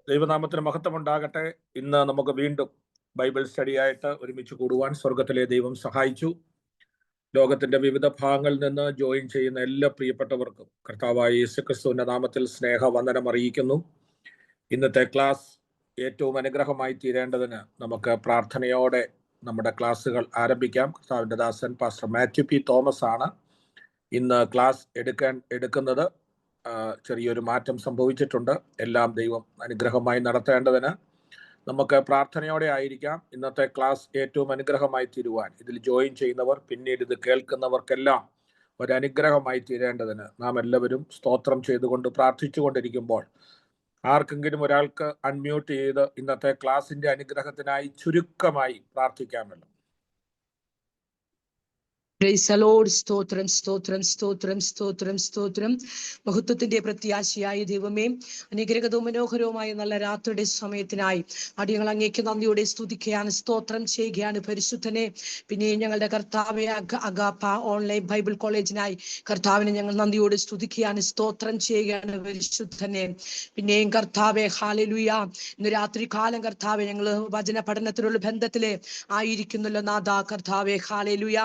ദൈവനാമത്തിന് മഹത്വമുണ്ടാകട്ടെ. ഇന്ന് നമുക്ക് വീണ്ടും ബൈബിൾ സ്റ്റഡിയായിട്ട് ഒരുമിച്ച് കൂടുവാൻ സ്വർഗത്തിലെ ദൈവം സഹായിച്ചു. ലോകത്തിന്റെ വിവിധ ഭാഗങ്ങളിൽ നിന്ന് ജോയിൻ ചെയ്യുന്ന എല്ലാ പ്രിയപ്പെട്ടവർക്കും കർത്താവായ യേശുക്രിസ്തുവിന്റെ നാമത്തിൽ സ്നേഹവന്ദനം അറിയിക്കുന്നു. ഇന്നത്തെ ക്ലാസ് ഏറ്റവും അനുഗ്രഹമായി തീരേണ്ടതിന് നമുക്ക് പ്രാർത്ഥനയോടെ നമ്മുടെ ക്ലാസ്സുകൾ ആരംഭിക്കാം. കർത്താവിന്റെ ദാസൻ പാസ്റ്റർ മാത്യു പി തോമസ് ആണ് ഇന്ന് ക്ലാസ് എടുക്കുന്നത്. ചെറിയൊരു മാറ്റം സംഭവിച്ചിട്ടുണ്ട്. എല്ലാം ദൈവം അനുഗ്രഹമായി നടത്തേണ്ടതിന് നമുക്ക് പ്രാർത്ഥനയോടെ ആയിരിക്കാം. ഇന്നത്തെ ക്ലാസ് ഏറ്റവും അനുഗ്രഹമായി തീരുവാൻ ഇതിൽ ജോയിൻ ചെയ്യുന്നവർ പിന്നീട് ഇത് കേൾക്കുന്നവർക്കെല്ലാം ഒരനുഗ്രഹമായി തീരേണ്ടതിന് നാം എല്ലാവരും സ്തോത്രം ചെയ്തുകൊണ്ട് പ്രാർത്ഥിച്ചുകൊണ്ടിരിക്കുമ്പോൾ ആർക്കെങ്കിലും ഒരാൾക്ക് അൺമ്യൂട്ട് ചെയ്ത് ഇന്നത്തെ ക്ലാസിന്റെ അനുഗ്രഹത്തിനായി ചുരുക്കമായി പ്രാർത്ഥിക്കാമല്ലോ. സ്തോത്രം സ്തോത്രം സ്തോത്രം സ്തോത്രം സ്തോത്രം. മഹത്വത്തിന്റെ പ്രത്യാശയായ ദൈവമേ, അനുഗ്രഹവും മനോഹരവുമായ നല്ല രാത്രിയുടെ സമയത്തിനായി അടിയങ്ങൾ അങ്ങേക്ക് നന്ദിയോടെ സ്തുതിക്കുകയാണ്, സ്തോത്രം ചെയ്യുകയാണ് പരിശുദ്ധനെ. പിന്നെ ഞങ്ങളുടെ കർത്താവെ അഗാപ്പ ഓൺലൈൻ ബൈബിൾ കോളേജിനായി കർത്താവിനെ ഞങ്ങൾ നന്ദിയോടെ സ്തുതിക്കുകയാണ്, സ്തോത്രം ചെയ്യുകയാണ് പരിശുദ്ധനെ. പിന്നെയും കർത്താവെ ഹല്ലേലൂയ, ഇന്ന് രാത്രി കാലം കർത്താവെ ഞങ്ങൾ വചന പഠനത്തിലുള്ള ബന്ധത്തിലെ ആയിരിക്കുന്നല്ലോ നാഥ. കർത്താവെ ഹല്ലേലൂയ,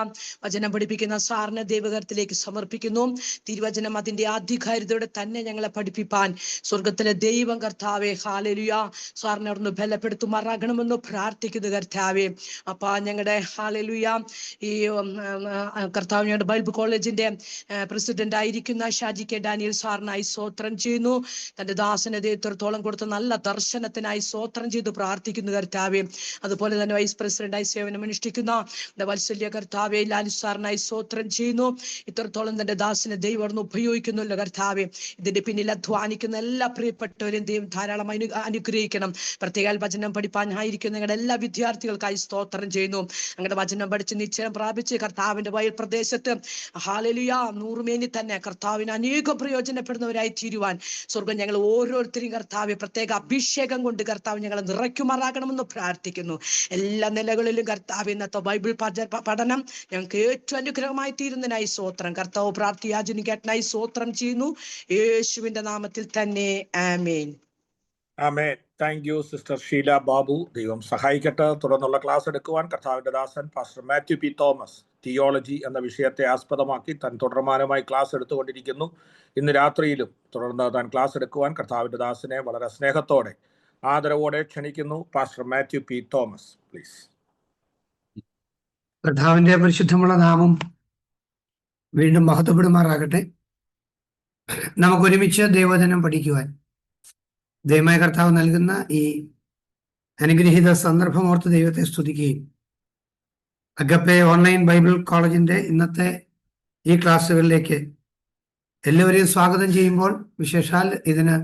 വചനം പഠിപ്പിക്കുന്ന സാറിനെ ദൈവകരത്തിലേക്ക് സമർപ്പിക്കുന്നു. തിരുവചനം അതിന്റെ അധികാരത്തോടെ തന്നെ ഞങ്ങളെ പഠിപ്പിപ്പാൻ സ്വർഗത്തിലെ ദൈവം കർത്താവെ ഹല്ലേലൂയ സാറിനെ അവിടുന്ന് ബലപ്പെടുത്തുമാറാകണമെന്ന് പ്രാർത്ഥിക്കുന്നു കർത്താവെ. അപ്പ ഞങ്ങളുടെ ഹല്ലേലൂയ ഈ കർത്താവ് ഞങ്ങളുടെ ബൈബിൾ കോളേജിന്റെ പ്രസിഡന്റ് ആയിരിക്കുന്ന ഷാജി കെ ഡാനിയൽ സാറിനായി സ്തോത്രം ചെയ്യുന്നു. തന്റെ ദാസനെ എത്രത്തോളം കൊടുത്ത നല്ല ദർശനത്തിനായി സ്തോത്രം ചെയ്ത് പ്രാർത്ഥിക്കുന്നു കർത്താവെ. അതുപോലെ തന്നെ വൈസ് പ്രസിഡന്റായി സേവനമനുഷ്ഠിക്കുന്ന വത്സല്യ കർത്താവെ ലാലു സാറിനായി സ്തോത്രം ചെയ്യുന്നു. ഇത്രത്തോളം തന്റെ ദാസനെ ദൈവം അവിടുന്ന് ഉപയോഗിക്കുന്നുല്ലോ കർത്താവെ. ഇതിന്റെ പിന്നിൽ അധ്വാനിക്കുന്ന എല്ലാ പ്രിയപ്പെട്ടവരെയും ദൈവം ധാരാളം അനുഗ്രഹിക്കണം. പ്രത്യേക വചനം പഠിപ്പാനായിരിക്കുന്ന ഞങ്ങളുടെ എല്ലാ വിദ്യാർത്ഥികൾക്കായി സ്തോത്രം ചെയ്യുന്നു. ഞങ്ങളുടെ വചനം പഠിച്ച് നിശ്ചയം പ്രാപിച്ച് കർത്താവിന്റെ വയൽ പ്രദേശത്ത് ഹല്ലേലൂയ നൂറുമേനി തന്നെ കർത്താവിന് അനേകം പ്രയോജനപ്പെടുന്നവരായി തീരുവാൻ സ്വർഗം ഞങ്ങൾ ഓരോരുത്തരെയും കർത്താവെ പ്രത്യേക അഭിഷേകം കൊണ്ട് കർത്താവ് ഞങ്ങളെ നിറയ്ക്കുമാറാകണമെന്ന് പ്രാർത്ഥിക്കുന്നു. എല്ലാ നിലകളിലും കർത്താവ് ഇന്നത്തെ ബൈബിൾ പഠനം ഞങ്ങൾക്ക് ഏറ്റവും അനുഗ്രഹമായി തീരുന്നതിനായി സ്തോത്രം. കർത്താവ് പ്രാർത്ഥി യാചനിക്കാനായി സ്തോത്രം ചെയ്യുന്നു, യേശുവിന്റെ നാമത്തിൽ തന്നെ ആമേൻ. ആമേൻ. Thank you sister Sheela Babu. ദൈവം സഹായിക്കട്ടെ. തുടർന്നുള്ള ക്ലാസ് എടുക്കുവാൻ കർത്താവിന്റെ ദാസൻ pastor Mathew P Thomas theology എന്ന വിഷയത്തെ ആസ്പദമാക്കി താൻ തുടർമാനമായി ക്ലാസ് എടുത്തുകൊണ്ടിരിക്കുന്നു. ഇന്ന് രാത്രിയിലും തുടർന്ന് താൻ ക്ലാസ് എടുക്കുവാൻ കർത്താവിന്റെ ദാസനെ വളരെ സ്നേഹത്തോടെ ആദരവോടെ ക്ഷണിക്കുന്നു. Pastor Mathew P Thomas, please. കർത്താവിന്റെ പരിശുദ്ധമുള്ള നാമം വീണ്ടും മഹത്വപ്പെടുമാറാകട്ടെ. നമുക്കൊരുമിച്ച് ദൈവവചനം പഠിക്കുവാൻ ദൈവമായ കർത്താവ് നൽകുന്ന ഈ അനുഗ്രഹീത സന്ദർഭമോർത്ത് ദൈവത്തെ സ്തുതിക്കുകയും അഗപ്പെ ഓൺലൈൻ ബൈബിൾ കോളേജിന്റെ ഇന്നത്തെ ഈ ക്ലാസ്സുകളിലേക്ക് എല്ലാവരെയും സ്വാഗതം ചെയ്യുമ്പോൾ വിശേഷാൽ ഇതിന്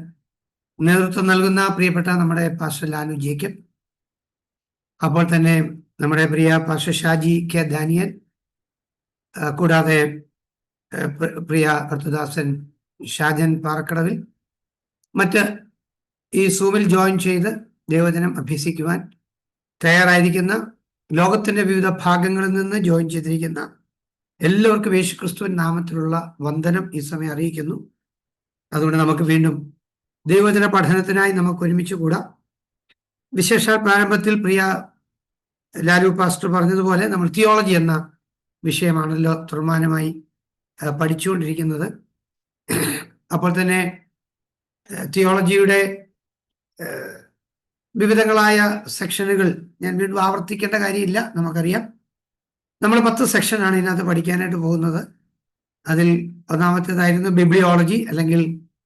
നേതൃത്വം നൽകുന്ന പ്രിയപ്പെട്ട നമ്മുടെ പാസ്റ്റർ ലാലു ജേക്കബ്, അപ്പോൾ തന്നെ നമ്മുടെ പ്രിയ പാസ്റ്റർ ഷാജി കെ ഡാനിയൽ, കൂടാതെ പ്രിയ കർത്തദാസൻ ഷാജൻ പാറക്കടവിൽ, മറ്റ് ഈ സൂമിൽ ജോയിൻ ചെയ്ത് ദൈവവചനം അഭ്യസിക്കുവാൻ തയ്യാറായിരിക്കുന്ന ലോകത്തിന്റെ വിവിധ ഭാഗങ്ങളിൽ നിന്ന് ജോയിൻ ചെയ്തിരിക്കുന്ന എല്ലാവർക്കും യേശുക്രിസ്തുവിൻ നാമത്തിലുള്ള വന്ദനം ഈ സമയം അറിയിക്കുന്നു. അതുകൊണ്ട് നമുക്ക് വീണ്ടും ദൈവവചന പഠനത്തിനായി നമുക്ക് ഒരുമിച്ച് കൂടാം. വിശേഷാൽ പ്രാരംഭത്തിൽ പ്രിയ ലാലു പാസ്റ്റർ പറഞ്ഞതുപോലെ നമ്മൾ തിയോളജി എന്ന വിഷയമാണല്ലോ തുടർമാനമായി പഠിച്ചുകൊണ്ടിരിക്കുന്നത്. അപ്പോൾ തന്നെ തിയോളജിയുടെ വിവിധങ്ങളായ സെക്ഷനുകൾ ഞാൻ വീണ്ടും ആവർത്തിക്കേണ്ട കാര്യമില്ല, നമുക്കറിയാം. നമ്മൾ 10 സെക്ഷനാണ് ഇതിനകത്ത് പഠിക്കാനായിട്ട് പോകുന്നത്. അതിൽ ഒന്നാമത്തേതായിരുന്നു ബിബ്ലിയോളജി അല്ലെങ്കിൽ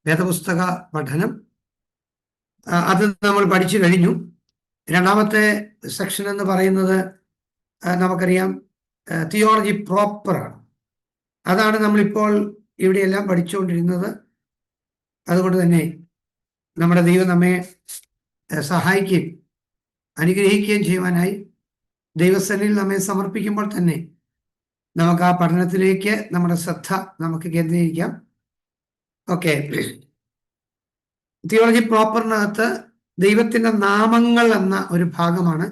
വേദപുസ്തക പഠനം. അത് നമ്മൾ പഠിച്ചു കഴിഞ്ഞു. രണ്ടാമത്തെ സെക്ഷൻ എന്ന് പറയുന്നത് നമുക്കറിയാം തിയോളജി പ്രോപ്പറാണ്. അതാണ് നമ്മളിപ്പോൾ ഇവിടെയെല്ലാം പഠിച്ചുകൊണ്ടിരുന്നത്. അതുകൊണ്ട് തന്നെ നമ്മുടെ ദൈവം നമ്മെ സഹായിക്കുകയും അനുഗ്രഹിക്കുകയും ചെയ്യുവാനായി ദൈവസന്നിധിയിൽ നമ്മെ സമർപ്പിക്കുമ്പോൾ തന്നെ നമുക്ക് ആ പഠനത്തിലേക്ക് നമ്മുടെ ശ്രദ്ധ നമുക്ക് കേന്ദ്രീകരിക്കാം. ഓക്കെ, തിയോളജി പ്രോപ്പറിനകത്ത് ദൈവത്തിന്റെ നാമങ്ങൾ എന്ന ഒരു ഭാഗമാണ്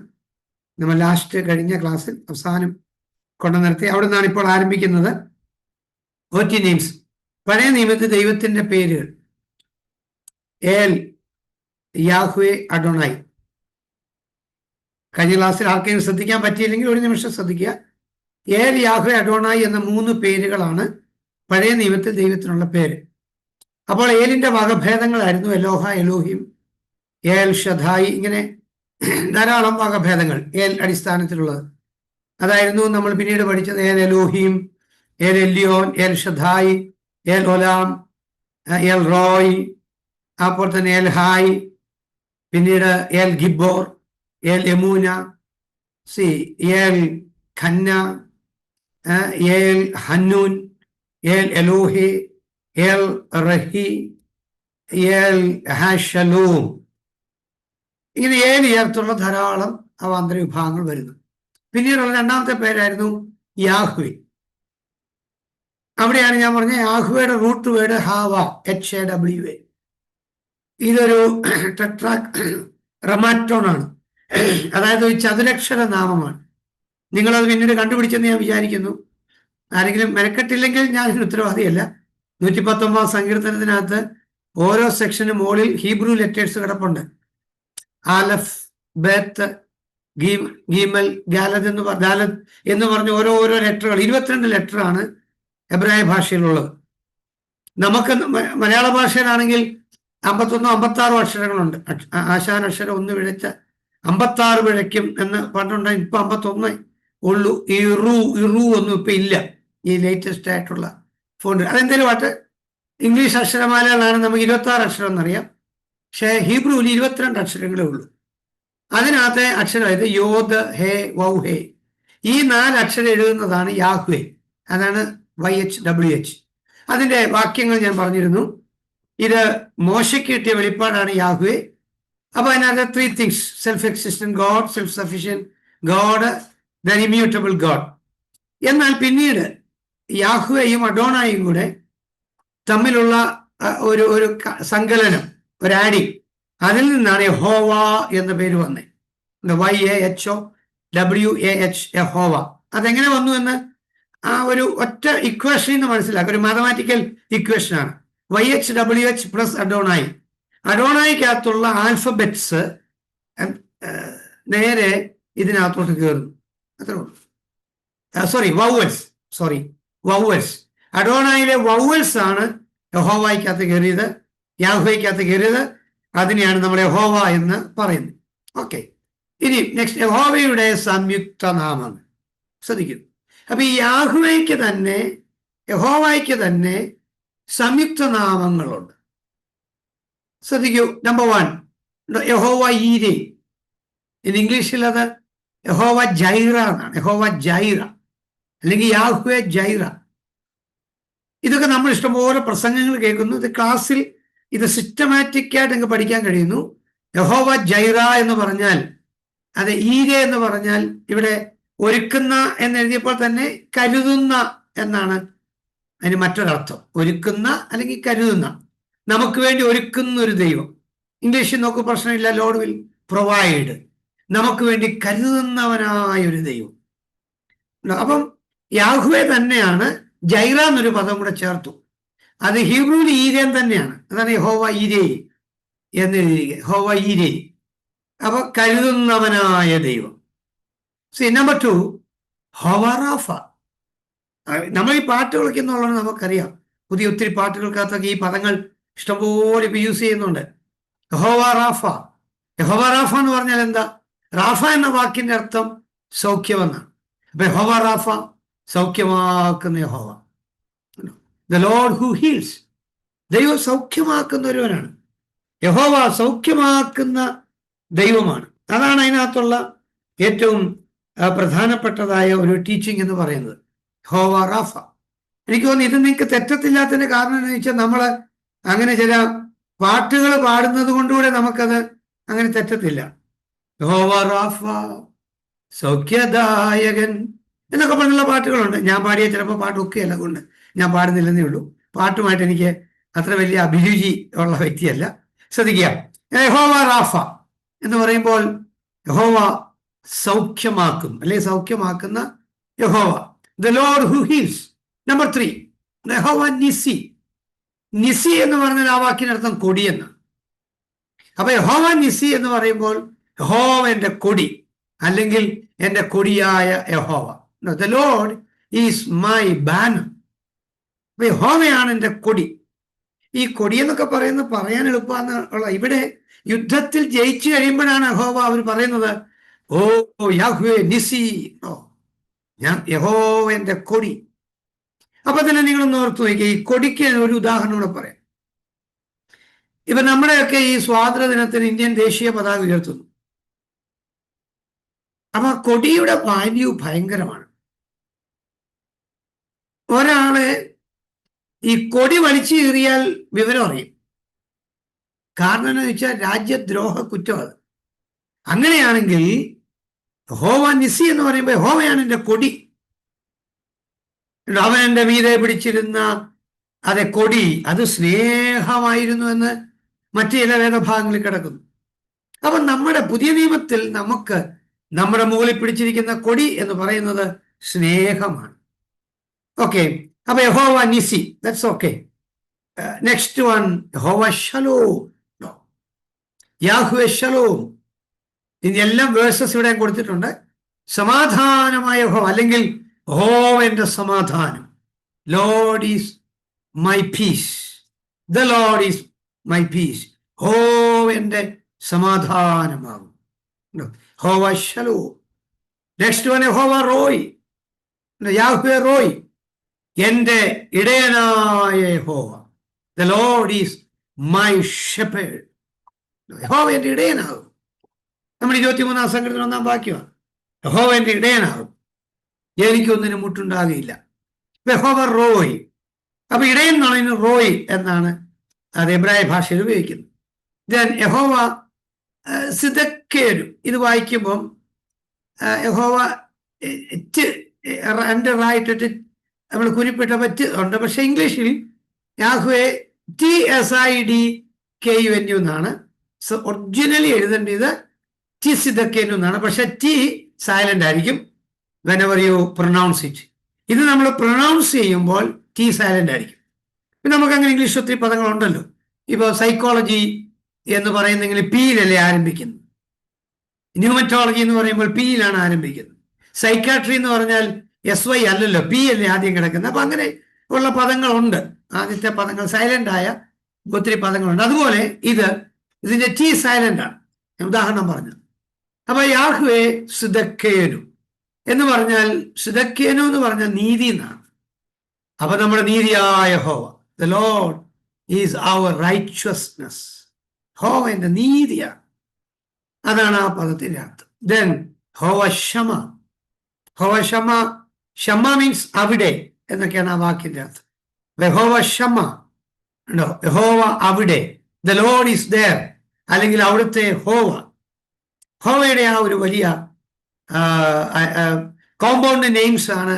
നമ്മൾ ലാസ്റ്റ് കഴിഞ്ഞ ക്ലാസ്സിൽ അവസാനം കൊണ്ടു നിർത്തി. അവിടെ നിന്നാണ് ഇപ്പോൾ ആരംഭിക്കുന്നത്. OT names. പഴയ നിയമത്തിൽ ദൈവത്തിന്റെ പേരുകൾ, ഏൽ, യാഹ്വേ അഡോണായി. കഴിഞ്ഞ ക്ലാസ്സിൽ ആർക്കെങ്കിലും ശ്രദ്ധിക്കാൻ പറ്റിയില്ലെങ്കിൽ ഒരു നിമിഷം ശ്രദ്ധിക്കുക. ഏൽ യാഹ്വേ അഡോണായി എന്ന 3 പേരുകളാണ് പഴയ നിയമത്തിൽ ദൈവത്തിനുള്ള പേര്. അപ്പോൾ ഏലിന്റെ വകഭേദങ്ങളായിരുന്നു എലോഹ, എലോഹിം, ഏൽ ഷദായി, ഇങ്ങനെ ധാരാളം വകഭേദങ്ങൾ ഏൽ അടിസ്ഥാനത്തിലുള്ളത്. അതായിരുന്നു നമ്മൾ പിന്നീട് പഠിച്ചത് ഏൽ എലോഹിം, ഏൽ എല്യോൻ, ഏൽ ഷദായി, ഏൽ ഒലാം, ഏൽ റോയ്, അപ്പോൾ തന്നെ ഏൽ ഹായ്, പിന്നീട് ഏൽ ഗിബോർ, ഏൽ എമൂന, ഏൽ ഖന്ന, ഏൽ ഹന്നൂൻ, ഏൽ എലോഹെ, ഏൽ റഹി, ഏൽ ഹാഷലൂം. ഇങ്ങനെ 7 ചേർത്തുള്ള ധാരാളം അവാന്തര വിഭാഗങ്ങൾ വരുന്നു. പിന്നീടുള്ള രണ്ടാമത്തെ പേരായിരുന്നു യാഹ്വേ. അവിടെയാണ് ഞാൻ പറഞ്ഞ യാഹ്വയുടെ റൂട്ട് വേർഡ് ഹാവ, HAWA. ഇതൊരു റമാറ്റോൺ ആണ്, അതായത് ഒരു ചതുരക്ഷര നാമമാണ്. നിങ്ങളത് പിന്നീട് കണ്ടുപിടിച്ചെന്ന് ഞാൻ വിചാരിക്കുന്നു. ആരെങ്കിലും മെനക്കെട്ടില്ലെങ്കിൽ ഞാൻ ഇതിന് ഉത്തരവാദിയല്ല. 119 സങ്കീർത്തനത്തിനകത്ത് ഓരോ സെക്ഷന് മുകളിൽ ഹീബ്രു ലെറ്റേഴ്സ് കിടപ്പുണ്ട്. ആലഫ്, ബേത്ത്, ഗീമൽ, ഗാലദ് എന്ന് പറഞ്ഞ ഓരോ ലെറ്ററുകൾ, 22 ലെറ്ററാണ് എബ്രായ ഭാഷയിലുള്ളത്. നമുക്ക് മലയാള ഭാഷയിലാണെങ്കിൽ 51-56 അക്ഷരങ്ങളുണ്ട്. ആശാൻ അക്ഷരം 1 പിഴച്ച 56 പിഴയ്ക്കും എന്ന് പറഞ്ഞിട്ടുണ്ട്. ഇപ്പൊ 51 ഉള്ളൂ. ഇറു ഒന്നും ഇപ്പൊ ഇല്ല ഈ ലേറ്റസ്റ്റ് ആയിട്ടുള്ള ഫോണ്ട്. അതെന്തേലും ആട്ടെ, ഇംഗ്ലീഷ് അക്ഷരമാലകളാണ് നമുക്ക് 26 അക്ഷരം എന്നറിയാം. പക്ഷേ ഹീബ്രുവിൽ 22 അക്ഷരങ്ങളേ ഉള്ളൂ. അതിനകത്തെ അക്ഷരം ഇത് യോദ്, ഹേ, വൗ, ഹേ. ഈ 4 അക്ഷരം എഴുതുന്നതാണ് യാഹ്വേ. അതാണ് YHWH. അതിന്റെ വാക്യങ്ങൾ ഞാൻ പറഞ്ഞിരുന്നു. ഇത് മോശയ്ക്ക് കിട്ടിയ വെളിപ്പാടാണ് യാഹ്വേ. അപ്പൊ അതിനകത്ത് 3 things: self existent God, self sufficient God, the immutable God. എന്നാൽ പിന്നീട് യാഹ്വേയും അഡോണായും കൂടെ തമ്മിലുള്ള ഒരു സങ്കലനം, ഒരു ആഡിങ്, അതിൽ നിന്നാണ് യഹോവ എന്ന പേര് വന്നത്. YAHOWAH, യഹോവ. അതെങ്ങനെ വന്നു എന്ന് ആ ഒരു ഒറ്റ ഇക്വേഷനിൽ നിന്ന് മനസ്സിലാക്കുക. ഒരു മാത്തമാറ്റിക്കൽ ഇക്വേഷനാണ്. YHWH plus അഡോണായി. അഡോണായിക്കകത്തുള്ള ആൽഫബറ്റ്സ് നേരെ ഇതിനകത്തോട്ട് കയറുന്നു. അത്രേ ഉള്ളൂ. വൗവൽസ്. അഡോണായിലെ വൗവൽസ് ആണ് യഹോവയ്ക്കകത്ത് കയറിയത്, യാഹ്വേക്കകത്ത് കയറിയത്. അതിനെയാണ് നമ്മൾ യഹോവ എന്ന് പറയുന്നത്. ഓക്കെ, ഇനി നെക്സ്റ്റ് യഹോവയുടെ സംയുക്ത നാമം ശ്രദ്ധിക്കുന്നു. അപ്പൊ ഈ യാഹ്വേക്ക് തന്നെ, യഹോവയ്ക്ക് തന്നെ സംയുക്ത നാമങ്ങളുണ്ട്. ശ്രദ്ധിക്കൂ. നമ്പർ 1 യഹോവ ഈരേ. ഇംഗ്ലീഷിൽ അത് യഹോവ ജൈറ എന്നാണ്. യഹോവ ജൈറ അല്ലെങ്കിൽ യാഹ്വേ ജൈറ. ഇതൊക്കെ നമ്മൾ ഇഷ്ടംപോലെ പ്രസംഗങ്ങൾ കേൾക്കുന്നു. ഇത് ക്ലാസ്സിൽ ഇത് സിസ്റ്റമാറ്റിക് ആയിട്ട് നിങ്ങൾക്ക് പഠിക്കാൻ കഴിയുന്നു. യഹോവ ജൈറ എന്ന് പറഞ്ഞാൽ, അത് ഈരെ എന്ന് പറഞ്ഞാൽ ഇവിടെ ഒരുക്കുന്ന എന്നെഴുതിയപ്പോൾ തന്നെ കരുതുന്ന എന്നാണ് അതിന് മറ്റൊരർത്ഥം. ഒരുക്കുന്ന അല്ലെങ്കിൽ കരുതുന്ന, നമുക്ക് വേണ്ടി ഒരുക്കുന്ന ഒരു ദൈവം. ഇംഗ്ലീഷിൽ നോക്ക് പ്രശ്നമില്ല. Lord will provide. നമുക്ക് വേണ്ടി കരുതുന്നവനായ ഒരു ദൈവം. അപ്പം യാഹ്വേ തന്നെയാണ്. ജൈറ എന്നൊരു പദം കൂടെ ചേർത്തു. അത് ഹീബ്രുവിൽ ഈരേൻ തന്നെയാണ്. അതാണ് യഹോവ ഈരേ എന്നെഴുതിയിരിക്കുക. യഹോവ ഈരേ, അപ്പൊ കരുതുന്നവനായ ദൈവം. നമ്പർ 2 ഹോവറാഫ. നമ്മൾ ഈ പാട്ടുകളൊക്കെ എന്നുള്ളത് നമുക്കറിയാം. പുതിയ ഒത്തിരി പാട്ടുകൾക്കകത്തൊക്കെ ഈ പദങ്ങൾ ഇഷ്ടംപോലെ ഇപ്പൊ യൂസ് ചെയ്യുന്നുണ്ട്. യഹോവ റാഫ. യഹോവ റാഫ എന്ന് പറഞ്ഞാൽ എന്താ? റാഫ എന്ന വാക്കിന്റെ അർത്ഥം സൗഖ്യമെന്നാണ്. അപ്പൊ യഹോവ റാഫ, സൗഖ്യമാക്കുന്ന യഹോവ. The Lord who heels. ദൈവം സൗഖ്യമാക്കുന്ന ഒരുവനാണ്. യഹോവ സൗഖ്യമാക്കുന്ന ദൈവമാണ്. അതാണ് അതിനകത്തുള്ള ഏറ്റവും പ്രധാനപ്പെട്ടതായ ഒരു ടീച്ചിങ് എന്ന് പറയുന്നത്. യഹോവ റാഫ. എനിക്ക് തോന്നുന്നു ഇത് നിങ്ങൾക്ക് തെറ്റത്തില്ലാത്തതിന്റെ കാരണം എന്ന് വെച്ചാൽ നമ്മൾ അങ്ങനെ ചില പാട്ടുകൾ പാടുന്നത് കൊണ്ടുകൂടെ നമുക്കത് അങ്ങനെ തെറ്റത്തില്ല. യഹോവ റാഫ, സൗഖ്യദായകൻ എന്നൊക്കെ പറഞ്ഞുള്ള പാട്ടുകളുണ്ട്. ഞാൻ പാടിയ ചിലപ്പോൾ പാട്ടൊക്കെയല്ല, കൊണ്ട് ഞാൻ പാടുന്നില്ലെന്നേ ഉള്ളൂ. പാട്ടുമായിട്ട് എനിക്ക് അത്ര വലിയ അഭിരുചി ഉള്ള വ്യക്തിയല്ല. ശ്രദ്ധിക്കുക, യഹോവ റാഫ എന്ന് പറയുമ്പോൾ യഹോവ സൗഖ്യമാക്കും, അല്ലെ സൗഖ്യമാക്കുന്ന യഹോവ. The Lord who heels. Number 3 യഹോവ നിസി. നിസി എന്ന് പറഞ്ഞാൽ ആ വാക്കിനർത്ഥം കൊടിയെന്നാണ്. അപ്പൊ യഹോവ നിസി എന്ന് പറയുമ്പോൾ യഹോവ എന്റെ കൊടി, അല്ലെങ്കിൽ എന്റെ കൊടിയായ യഹോവ. The Lord is my banner. അപ്പൊ യഹോവയാണ് എന്റെ കൊടി. ഈ കൊടി എന്നൊക്കെ പറയാൻ എളുപ്പമെന്നുള്ള, ഇവിടെ യുദ്ധത്തിൽ ജയിച്ചു കഴിയുമ്പോഴാണ് യഹോവ അവർ പറയുന്നത്, ഓ യാഹ്വേ നിസി, ഓ ഞാൻ യഹോവ എന്റെ കൊടി. അപ്പൊ തന്നെ നിങ്ങളൊന്ന് ഓർത്തു നോക്കിയ, ഈ കൊടിക്ക് ഒരു ഉദാഹരണം കൂടെ പറയാം. ഇപ്പൊ നമ്മുടെയൊക്കെ ഈ സ്വാതന്ത്ര്യ ദിനത്തിന് ഇന്ത്യൻ ദേശീയ പതാക ഉയർത്തുന്നു. അപ്പൊ കൊടിയുടെ വാല്യൂ ഭയങ്കരമാണ്. ഒരാള് ഈ കൊടി വലിച്ചു കീറിയാൽ വിവരം അറിയും. കാരണം എന്ന് വെച്ചാൽ രാജ്യദ്രോഹ കുറ്റം അത്. അങ്ങനെയാണെങ്കിൽ യഹോവ നിസി എന്ന് പറയുമ്പോൾ യഹോവയാണ് എന്റെ കൊടി. അവൻ എൻ്റെ മീതെ പിടിച്ചിരുന്ന അതെ കൊടി, അത് സ്നേഹമായിരുന്നു എന്ന് മറ്റു ചില വേദഭാഗങ്ങളിൽ കിടക്കുന്നു. അപ്പൊ നമ്മുടെ പുതിയ നിയമത്തിൽ നമുക്ക് നമ്മുടെ മുകളിൽ പിടിച്ചിരിക്കുന്ന കൊടി എന്ന് പറയുന്നത് സ്നേഹമാണ്. ഓക്കെ, അപ്പൊ യഹോവ നിസി, ദാറ്റ്സ് ഓക്കെ. നെക്സ്റ്റ് വൺ, യഹോവ ശലോം, യാഹ്വേ ശലോം. ഇതെല്ലാം വേഴ്സസ് ഇവിടെ കൊടുത്തിട്ടുണ്ട്. സമാധാനമായ യഹോവ, അല്ലെങ്കിൽ യഹോവ എന്റെ സമാധാനം. Lord is my piece, the Lord is my piece. യഹോവ എന്റെ സമാധാനമാകും. യഹോവ ശലോം. നെക്സ്റ്റ് വൺ, യഹോവ റോയ്, യാഹ്വേ റോയ്, എന്റെ ഇടയനായ യഹോവ. The Lord is my shepherd. യഹോവ എന്റെ ഇടയനാകും. നമ്മൾ 23-ാം സങ്കീർത്തനം 1-ാം വാക്യമാണ്. യഹോവ എന്റെ ഇടയനാകും, എനിക്കൊന്നിനും മുട്ടുണ്ടാകുകയില്ല. യഹോവ റോയ്. അപ്പൊ ഇടയൻ എന്നാണ് ഇതിന് റോയ് എന്നാണ് അത് എബ്രായ ഭാഷയിൽ ഉപയോഗിക്കുന്നത്. ദെൻ യഹോവ സിദക്കേരു. ഇത് വായിക്കുമ്പം യഹോവ എൻ്റെ റൈറ്റ് നമ്മൾ കുരിപ്പിട്ട പറ്റ് ഉണ്ട്. പക്ഷെ ഇംഗ്ലീഷിൽ യാഹ്വേ TSIDKUNU എന്നാണ്. ഒറിജിനലി എഴുതേണ്ടത് TSIDKNU എന്നാണ്. പക്ഷെ ടി സൈലന്റ് ആയിരിക്കും whenever you pronounce it. ഇത് നമ്മൾ പ്രൊനൗൺസ് ചെയ്യുമ്പോൾ ടി സൈലന്റ് ആയിരിക്കും. പിന്നെ നമുക്ക് അങ്ങനെ ഇംഗ്ലീഷ് ഒത്തിരി പദങ്ങളുണ്ടല്ലോ. ഇപ്പോൾ സൈക്കോളജി എന്ന് പറയുന്നെങ്കിൽ പിയിലല്ലേ ആരംഭിക്കുന്നത്. ന്യൂമറ്റോളജി എന്ന് പറയുമ്പോൾ പിയിലാണ് ആരംഭിക്കുന്നത്. സൈക്കാട്രി എന്ന് പറഞ്ഞാൽ SY അല്ലല്ലോ, പി അല്ലേ ആദ്യം കിടക്കുന്നത്. അപ്പൊ അങ്ങനെ ഉള്ള പദങ്ങളുണ്ട്. ആദ്യത്തെ പദങ്ങൾ സൈലന്റ് ആയ ഒത്തിരി പദങ്ങളുണ്ട്. അതുപോലെ ഇതിന്റെ ടി സൈലന്റ് ആണ്. ഉദാഹരണം പറഞ്ഞു. അപ്പൊ യാഹ്വേ സിദക്കേനു എന്ന് പറഞ്ഞാൽ, സിദക്കേനു എന്ന് പറഞ്ഞാൽ നീതി എന്നാണ്. അപ്പൊ നമ്മുടെ നീതിയായ യഹോവ, ദ ലോർഡ് ഈസ് അവർ റൈറ്റ്ഷ്യസ്നെസ്. യഹോവ എന്റെ നീതിയാണ്. അതാണ് ആ പദത്തിന്റെ അർത്ഥം. ദെൻ യഹോവ ക്ഷമ. യഹോവ ക്ഷമ, ക്ഷമ മീൻസ് അവിടെ എന്നൊക്കെയാണ് ആ വാക്കിന്റെ അർത്ഥം. യഹോവ ക്ഷമ ഉണ്ടോ, യഹോവ അവിടെ. ദ ലോർഡ് ഈസ് ദേർ, അല്ലെങ്കിൽ അവിടുത്തെ യഹോവ. യഹോവയുടെ ആ ഒരു വലിയ കോമ്പൗണ്ട് നെയിംസ് ആണ്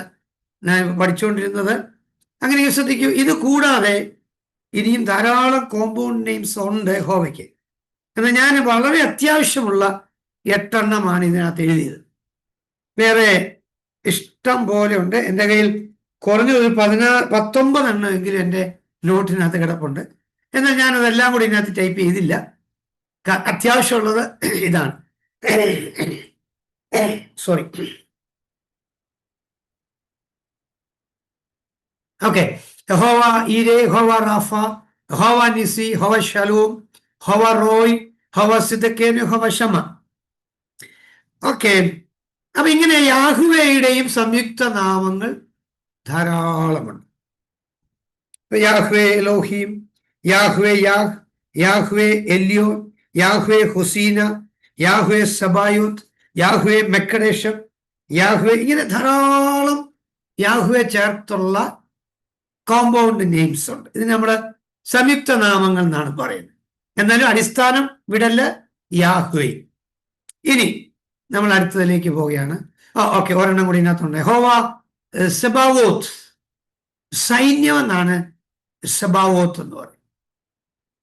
ഞാൻ പഠിച്ചുകൊണ്ടിരുന്നത്. അങ്ങനെ ശ്രദ്ധിക്കൂ. ഇത് കൂടാതെ ഇനിയും ധാരാളം കോമ്പൗണ്ട് നെയിംസ് ഉണ്ട് യഹോവയ്ക്ക്. എന്നാൽ ഞാൻ വളരെ അത്യാവശ്യമുള്ള 8 എണ്ണമാണ് ഇതിനകത്ത് എഴുതിയത്. വേറെ ഇഷ്ടം പോലെ ഉണ്ട്. എൻ്റെ കയ്യിൽ കുറഞ്ഞൊരു 19 എണ്ണമെങ്കിലും എൻ്റെ നോട്ടിനകത്ത് കിടപ്പുണ്ട്. എന്നാൽ ഞാനതെല്ലാം കൂടി ഇതിനകത്ത് ടൈപ്പ് ചെയ്തില്ല. അത്യാവശ്യമുള്ളത് ഇതാണ്. സോറി. ഓക്കെ. യഹോവ ഈരേ, യഹോവ റാഫ, യഹോവ നിസി, യഹോവ ശലോം, യഹോവ റോയ്, യഹോവ സിദക്കേനു, യഹോവ ക്ഷമ. ഓക്കെ. അപ്പൊ ഇങ്ങനെ യാഹ്വേയുടെയും സംയുക്ത നാമങ്ങൾ ധാരാളമുണ്ട്. Yahweh Elohim, Yahweh Yah, Yahweh Elyon, Yahweh ഹുസീന, Yahweh Sabaoth, Yahweh Mekaddesh, Yahweh, ഇങ്ങനെ ധാരാളം യാഹ്വേ ചേർത്തുള്ള കോമ്പൗണ്ട് നെയിംസ് ഉണ്ട്. ഇത് നമ്മുടെ സംയുക്ത നാമങ്ങൾ എന്നാണ് പറയുന്നത്. എന്നാലും അടിസ്ഥാനം വിടല് യാഹ്വേ. ഇനി നമ്മൾ അടുത്തതിലേക്ക് പോവുകയാണ്. ഓക്കെ, ഒരെണ്ണം കൂടി ഇതിനകത്തുണ്ട്. യഹോവ സെബാവോത്ത്, സൈന്യം എന്നാണ് സെബാവോത്ത് എന്ന് പറയും.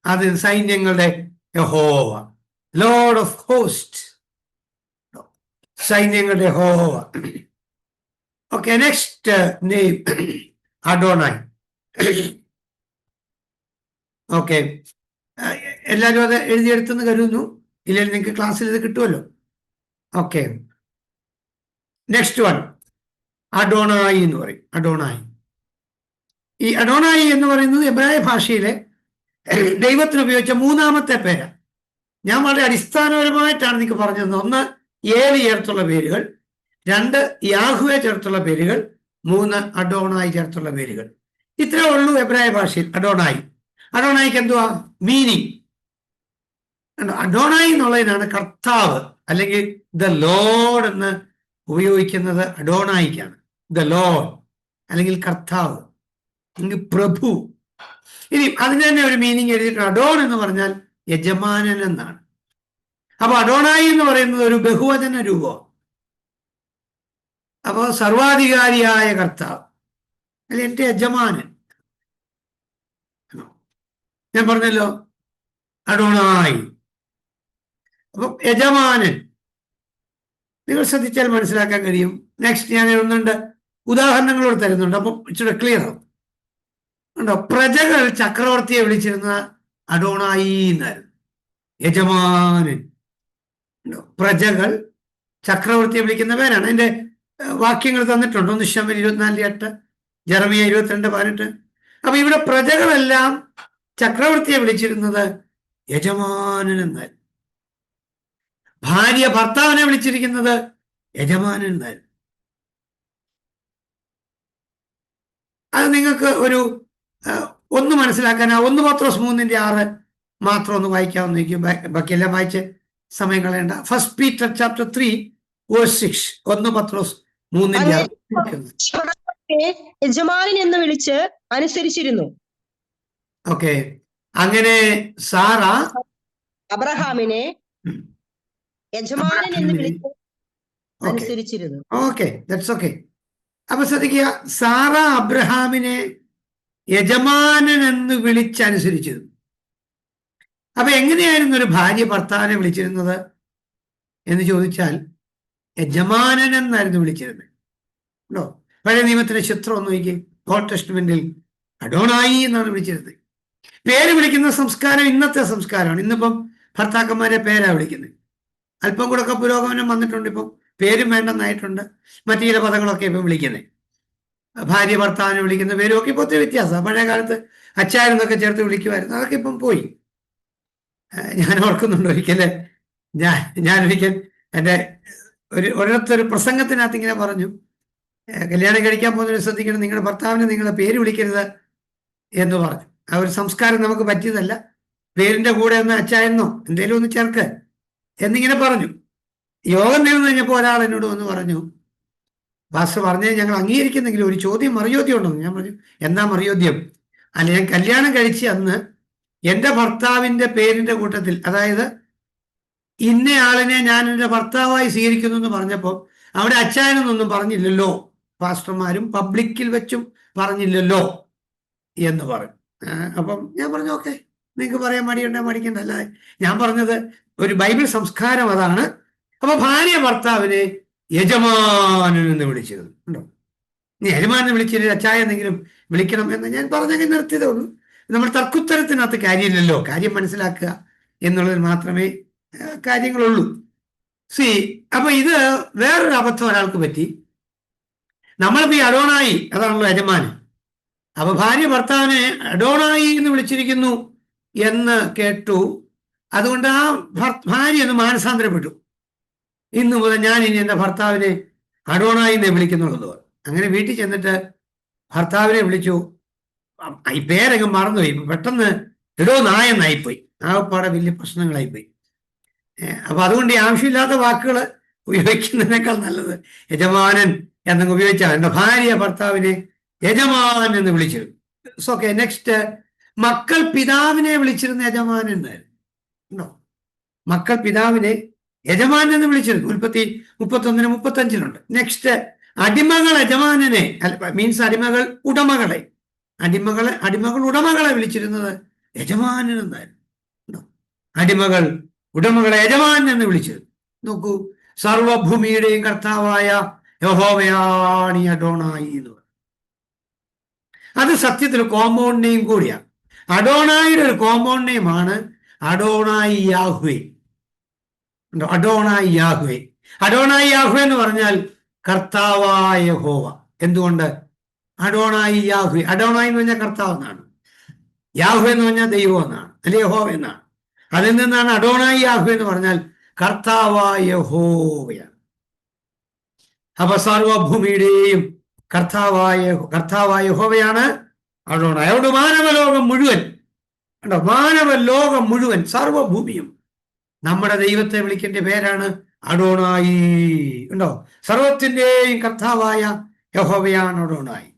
അത് സൈന്യങ്ങളുടെ യഹോവ, ലോർഡ് ഓഫ് ഹോസ്റ്റ്, സൈന്യങ്ങളുടെ യഹോവ. Okay, next name അഡോണായി. ഓക്കെ, എല്ലാവരും അത് എഴുതിയെടുത്തെന്ന് കരുതുന്നു. ഇല്ലെങ്കിൽ നിങ്ങൾക്ക് ക്ലാസ്സിൽ ഇത് കിട്ടുമല്ലോ. ഓക്കെ, നെക്സ്റ്റ് വൺ അഡോണായി എന്ന് പറയും. അഡോണായി, ഈ അഡോണായി എന്ന് പറയുന്നത് എബ്രായ ഭാഷയിലെ ദൈവത്തിന് ഉപയോഗിച്ച മൂന്നാമത്തെ പേര്. ഞാൻ വളരെ അടിസ്ഥാനപരമായിട്ടാണ് നിങ്ങൾക്ക് പറഞ്ഞത്. ഒന്ന്, ഏവി ചേർത്തുള്ള പേരുകൾ. രണ്ട്, യാഹ്വേ ചേർത്തുള്ള പേരുകൾ. മൂന്ന്, അഡോണായി ചേർത്തുള്ള പേരുകൾ. ഇത്രേ ഉള്ളൂ എബ്രായ ഭാഷയിൽ അഡോണായി. അഡോണായിക്ക് എന്തുവാ മീനിങ്? അഡോണായി എന്നുള്ളതിനാണ് കർത്താവ് അല്ലെങ്കിൽ ദ ലോർഡ് എന്ന് ഉപയോഗിക്കുന്നത്. അഡോണായിക്കാണ് ദ ലോർഡ് അല്ലെങ്കിൽ കർത്താവ്, പ്രഭു. ഇനി അതിന് തന്നെ ഒരു മീനിങ് എഴുതിയിട്ടുണ്ട്. അഡോൺ എന്ന് പറഞ്ഞാൽ യജമാനൻ എന്നാണ്. അപ്പൊ അഡോണായി എന്ന് പറയുന്നത് ഒരു ബഹുവചന രൂപം. അപ്പൊ സർവാധികാരിയായ കർത്താവ് അല്ലെ എന്റെ യജമാനൻ. ഞാൻ പറഞ്ഞല്ലോ അഡോണായി. അപ്പൊ യജമാനൻ നിങ്ങൾ ശ്രദ്ധിച്ചാൽ മനസ്സിലാക്കാൻ കഴിയും. നെക്സ്റ്റ് ഞാൻ എഴുതുന്നുണ്ട്, ഉദാഹരണങ്ങളോട് തരുന്നുണ്ട്. അപ്പം ഇച്ചിരി ക്ലിയർ ആവും. ഉണ്ടോ? പ്രജകൾ ചക്രവർത്തിയെ വിളിച്ചിരുന്ന അഡോണായി എന്നായിരുന്നു, യജമാനൻ. പ്രജകൾ ചക്രവർത്തിയെ വിളിക്കുന്ന പേരാണ്. അതിന്റെ വാക്യങ്ങൾ തന്നിട്ടുണ്ട്. 1 ശമൂവേൽ 24:8, ജെറമിയ 22:18. അപ്പൊ ഇവിടെ പ്രജകളെല്ലാം ചക്രവർത്തിയെ വിളിച്ചിരുന്നത് യജമാനൻ എന്നായിരുന്നു. ഭാര്യ ഭർത്താവിനെ വിളിച്ചിരിക്കുന്നത് യജമാനൻ എന്നായിരുന്നു. അത് നിങ്ങൾക്ക് ഒരു ഒന്ന് മനസ്സിലാക്കാൻ 1 പത്രോസ് 3:6 മാത്രം ഒന്ന് വായിക്കാവുന്നേക്കും. ബാക്കിയെല്ലാം വായിച്ച് സമയം കളയണ്ട. 1 Peter chapter 3:6. 1 പത്രോസ് 3:6. യജമാനൻ എന്ന് വിളിച്ച് അനുസരിച്ചിരുന്നു. ഓക്കെ, അങ്ങനെ സാറ അബ്രഹാമിനെ യജമാനൻ എന്ന് വിളിച്ച് അനുസരിച്ചിരുന്നു. Okay, that's okay. അപ്പൊ ശ്രദ്ധിക്കുക, സാറ അബ്രഹാമിനെ യജമാനൻ എന്ന് വിളിച്ചനുസരിച്ചിരുന്നു. അപ്പൊ എങ്ങനെയായിരുന്നു ഒരു ഭാര്യ ഭർത്താവിനെ വിളിച്ചിരുന്നത് എന്ന് ചോദിച്ചാൽ യജമാനൻ എന്നായിരുന്നു വിളിച്ചിരുന്നത്. ഉണ്ടോ? പഴയ നിയമത്തിലെ ചിത്രം ഒന്ന് നോക്കി. ഓൾഡ് ടെസ്റ്റ്മെന്റിൽ അഡോണായി എന്നാണ് വിളിച്ചിരുന്നത്. പേര് വിളിക്കുന്ന സംസ്കാരം ഇന്നത്തെ സംസ്കാരമാണ്. ഇന്നിപ്പം ഭർത്താക്കന്മാരെ പേരാ വിളിക്കുന്നത്. അല്പം കൂടെ ഒക്കെ പുരോഗമനം വന്നിട്ടുണ്ട്. ഇപ്പം പേരും വേണ്ടെന്നായിട്ടുണ്ട്. മറ്റു ചില പദങ്ങളൊക്കെ ഇപ്പം വിളിക്കുന്നത്. ഭാര്യ ഭർത്താവിനെ വിളിക്കുന്ന പേരും ഒക്കെ ഇപ്പോൾ ഒത്തിരി വ്യത്യാസമാണ്. പഴയ കാലത്ത് അച്ചായനെന്നൊക്കെ ചേർത്ത് വിളിക്കുമായിരുന്നു. അതൊക്കെ ഇപ്പം പോയി. ഞാൻ ഓർക്കുന്നുണ്ട് ഒരിക്കല് ഞാനൊരിക്കൽ എൻ്റെ ഒരിടത്തൊരു പ്രസംഗത്തിനകത്ത് ഇങ്ങനെ പറഞ്ഞു, കല്യാണം കഴിക്കാൻ പോകുന്നവരെ ശ്രദ്ധിക്കണം, നിങ്ങളുടെ ഭർത്താവിനെ നിങ്ങളെ പേര് വിളിക്കരുത് എന്ന് പറഞ്ഞു. ആ ഒരു സംസ്കാരം നമുക്ക് പറ്റിയതല്ല. പേരിന്റെ കൂടെ ഒന്ന് അച്ചായെന്നോ എന്തേലും ഒന്ന് ചേർക്ക് എന്നിങ്ങനെ പറഞ്ഞു. യോഗം തീർന്നു കഴിഞ്ഞപ്പോൾ ഒരാൾ എന്നോട് വന്ന് പറഞ്ഞു, പാസ്റ്റർ പറഞ്ഞത് ഞങ്ങൾ അംഗീകരിക്കുന്നെങ്കിലും ഒരു ചോദ്യം മറുചോദ്യം ഉണ്ടെന്ന്. ഞാൻ പറഞ്ഞു, എന്താ മറുചോദ്യം? അല്ല, ഞാൻ കല്യാണം കഴിച്ച് അന്ന് എൻ്റെ ഭർത്താവിൻ്റെ പേരിൻ്റെ കൂട്ടത്തിൽ, അതായത് ഇന്നയാളിനെ ഞാൻ എൻ്റെ ഭർത്താവായി സ്വീകരിക്കുന്നു എന്ന് പറഞ്ഞപ്പോൾ അവിടെ അച്ചായനെന്നൊന്നും പറഞ്ഞില്ലല്ലോ, പാസ്റ്റർമാരും പബ്ലിക്കിൽ വെച്ചും പറഞ്ഞില്ലല്ലോ എന്ന് പറഞ്ഞു. അപ്പം ഞാൻ പറഞ്ഞു, ഓക്കെ, നിങ്ങൾക്ക് പറയാൻ മടിയുണ്ടോ മടിക്കണ്ട. അല്ലാതെ ഞാൻ പറഞ്ഞത് ഒരു ബൈബിൾ സംസ്കാരം അതാണ്. അപ്പൊ ഭാര്യ ഭർത്താവിനെ യജമാനൻ എന്ന് വിളിച്ചിരുന്നു. ഉണ്ടോ? നീ യജമാനെ വിളിച്ചില്ല അച്ചായ എന്തെങ്കിലും വിളിക്കണം എന്ന് ഞാൻ പറഞ്ഞെങ്കിൽ നിർത്തിയതേ ഉള്ളൂ. നമ്മൾ തർക്കുത്തരത്തിനകത്ത് കാര്യമില്ലല്ലോ. കാര്യം മനസ്സിലാക്കുക എന്നുള്ളതിൽ മാത്രമേ കാര്യങ്ങളുള്ളൂ. അപ്പൊ ഇത് വേറൊരു അബദ്ധം ഒരാൾക്ക് പറ്റി. നമ്മളിപ്പോ ഈ അഡോണായി, അതാണല്ലോ യജമാനൻ. അപ്പൊ ഭാര്യ ഭർത്താവിനെ അഡോണായി എന്ന് വിളിച്ചിരിക്കുന്നു എന്ന് കേട്ടു. അതുകൊണ്ട് ആ ഭാര്യ ഒന്ന് മാനസാന്തരപ്പെട്ടു. ഇന്നു മുതൽ ഞാൻ ഇനി എൻ്റെ ഭർത്താവിനെ അഡോണായി എന്ന് വിളിക്കുന്നുള്ളത്. അങ്ങനെ വീട്ടിൽ ചെന്നിട്ട് ഭർത്താവിനെ വിളിച്ചു. ഈ പേരങ്ങ് മറന്നുപോയി. പെട്ടെന്ന് എടോ നായെന്നായിപ്പോയി. ആകപ്പാടെ വലിയ പ്രശ്നങ്ങളായിപ്പോയി. അപ്പൊ അതുകൊണ്ട് ഈ ആവശ്യമില്ലാത്ത വാക്കുകൾ ഉപയോഗിക്കുന്നതിനേക്കാൾ നല്ലത് യജമാനൻ എന്നങ്ങ് ഉപയോഗിച്ചാൽ. എൻ്റെ ഭാര്യ ഭർത്താവിനെ യജമാനൻ എന്ന് വിളിച്ചിരുന്നു. ഓക്കെ, നെക്സ്റ്റ്, മക്കൾ പിതാവിനെ വിളിച്ചിരുന്ന യജമാനൻ എന്നായിരുന്നു. മക്കൾ പിതാവിനെ യജമാനൻ എന്ന് വിളിച്ചിരുന്നു. ഉൽപ്പത്തി 31:35 നെക്സ്റ്റ്, അടിമകൾ യജമാനനെ, മീൻസ് അടിമകൾ ഉടമകളെ, അടിമകൾ ഉടമകളെ വിളിച്ചിരുന്നത് യജമാനൻ എന്നായിരുന്നു. അടിമകൾ ഉടമകളെ യജമാനൻ എന്ന് വിളിച്ചിരുന്നു. നോക്കൂ, സർവഭൂമിയുടെയും കർത്താവായ യഹോവയാണ് അഡോണായി എന്ന് പറയുന്നത്. അത് സത്യത്തിൽ കോമ്പൗണ്ട് നെയിം കൂടിയാണ്. അഡോണായിയുടെ ഒരു കോമ്പൗണ്ട് നെയിമാണ് അഡോണായി യാഹ്വേ. അഡോണായി യാഹ്വേ. അഡോണായി യാഹ്വേ എന്ന് പറഞ്ഞാൽ കർത്താവായ യഹോവ. എന്തുകൊണ്ട്? അഡോണായി യാഹ്വേ. അഡോണായി എന്ന് പറഞ്ഞാൽ കർത്താവ് എന്നാണ്, യാഹ്വേ എന്ന് പറഞ്ഞാൽ ദൈവം എന്നാണ്, അല്ലെ യഹോവ എന്നാണ്. അതിൽ നിന്നാണ് അഡോണായി യാഹ്വേ എന്ന് പറഞ്ഞാൽ കർത്താവായ യഹോവയാണ്. അപ്പൊ സർവഭൂമിയുടെയും കർത്താവായ യഹോവയാണ് അഡോണായി. അവിടെ മാനവലോകം മുഴുവൻ കണ്ടോ, മാനവലോകം മുഴുവൻ സർവഭൂമിയും നമ്മുടെ ദൈവത്തെ വിളിക്കേണ്ട പേരാണ് അഡോണായി. ഉണ്ടോ? സർവത്തിൻ്റെയും കർത്താവായ യഹോവയാണ് അഡോണായി.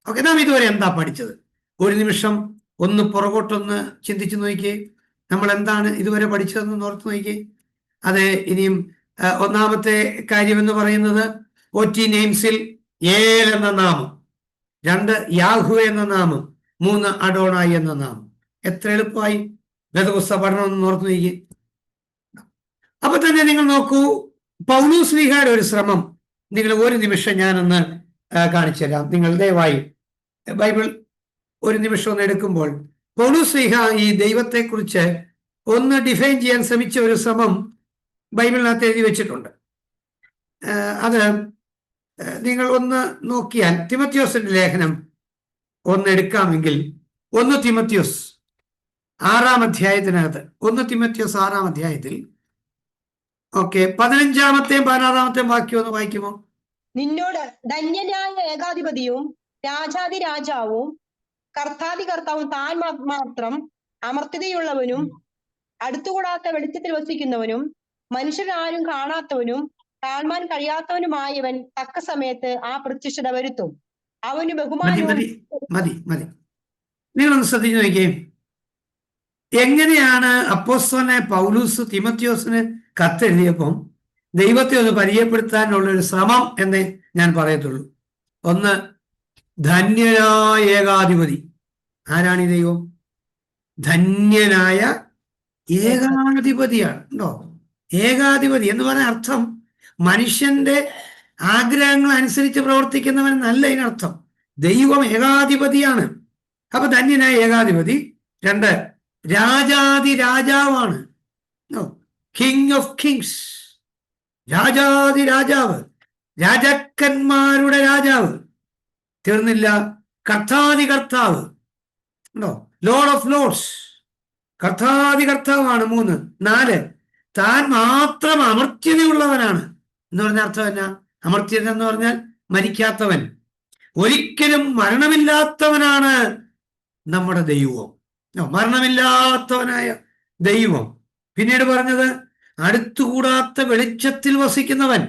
ഓക്കെ, നാം ഇതുവരെ എന്താ പഠിച്ചത്? ഒരു നിമിഷം ഒന്ന് പുറകോട്ടൊന്ന് ചിന്തിച്ചു നോക്കിയേ. നമ്മൾ എന്താണ് ഇതുവരെ പഠിച്ചതെന്ന് ഓർത്ത് നോക്കിയേ. അതെ, ഇനിയും ഒന്നാമത്തെ കാര്യം എന്ന് പറയുന്നത് OT നെയിംസിൽ ഏൽ എന്ന നാമം, 2 യാഹ്വേ എന്ന നാമം, 3 അഡോണായി എന്ന നാമം. എത്ര എളുപ്പമായി വേദപുസ്തക പഠനം എന്ന് ഓർത്ത് നോക്കിയേ. അപ്പൊ തന്നെ നിങ്ങൾ നോക്കൂ, പൗലോസ് ശ്ലീഹായുടെ ഒരു ശ്രമം നിങ്ങൾ ഒരു നിമിഷം ഞാനൊന്ന് കാണിച്ചു തരാം. നിങ്ങൾ ദയവായി ബൈബിൾ ഒരു നിമിഷം ഒന്ന് എടുക്കുമ്പോൾ പൗലോസ് ശ്ലീഹ ഈ ദൈവത്തെക്കുറിച്ച് ഒന്ന് ഡിഫൈൻ ചെയ്യാൻ ശ്രമിച്ച ഒരു ശ്രമം ബൈബിളിനകത്ത് എഴുതി വെച്ചിട്ടുണ്ട്. അത് നിങ്ങൾ ഒന്ന് നോക്കിയാൽ തിമത്യോസിന്റെ ലേഖനം ഒന്ന് എടുക്കാമെങ്കിൽ 1 തിമത്യോസ് 6-ാം അധ്യായത്തിനകത്ത് 1 തിമത്യോസ് 6-ാം അധ്യായത്തിൽ 15-ാമത്തെയും 16-ാമത്തെയും വാക്യം ഒന്ന് വായിക്കുമോ? നിന്നോട് ധന്യനായ ഏകാധിപതിയും രാജാതി രാജാവും കർത്താതി കർത്താവും താൻ മാത്രം അമർത്യതയുള്ളവനും അടുത്തുകൂടാത്ത വെളിച്ചത്തിൽ വസിക്കുന്നവനും മനുഷ്യരാരും കാണാത്തവനും കാണാൻ കഴിയാത്തവനുമായവൻ തക്ക സമയത്ത് ആ പ്രത്യക്ഷത വരുത്തും. അവന് ബഹുമാനവും. മതി. നിങ്ങളൊന്ന് ശ്രദ്ധിച്ചു നോക്കിയേ. എങ്ങനെയാണ് അപ്പോസ്തലനായ പൗലൂസ് തിമത്യോസിന് കത്തെഴുതിയപ്പം ദൈവത്തെ ഒന്ന് പരിചയപ്പെടുത്താനുള്ള ഒരു ശ്രമം എന്നേ ഞാൻ പറയത്തുള്ളൂ. 1, ധന്യനായ ഏകാധിപതി. ആരാണ് ഈ ദൈവം? ധന്യനായ ഏകാധിപതിയാണ്. ഉണ്ടോ? ഏകാധിപതി എന്ന് പറഞ്ഞ അർത്ഥം മനുഷ്യന്റെ ആഗ്രഹങ്ങൾ അനുസരിച്ച് പ്രവർത്തിക്കുന്നവൻ നല്ല ഇതിനർത്ഥം. ദൈവം ഏകാധിപതിയാണ്. അപ്പൊ ധന്യനായ ഏകാധിപതി. 2, രാജാതി രാജാവാണ്. King of kings. രാജാതി രാജാവ്, രാജാക്കന്മാരുടെ രാജാവ്. തീർന്നില്ല, കർത്താതി കർത്താവ്. ഉണ്ടോ? ലോർഡ് ഓഫ് ലോർഡ്സ്, കർത്താതി കർത്താവാണ്. 3, 4, താൻ മാത്രം അമർത്യതയുള്ളവനാണ് എന്ന് പറഞ്ഞ അർത്ഥം എന്നാ? അമർത്യത എന്ന് പറഞ്ഞാൽ മരിക്കാത്തവൻ, ഒരിക്കലും മരണമില്ലാത്തവനാണ് നമ്മുടെ ദൈവം. മരണമില്ലാത്തവനായ ദൈവം. പിന്നീട് പറഞ്ഞത് അടുത്തുകൂടാത്ത വെളിച്ചത്തിൽ വസിക്കുന്നവൻ.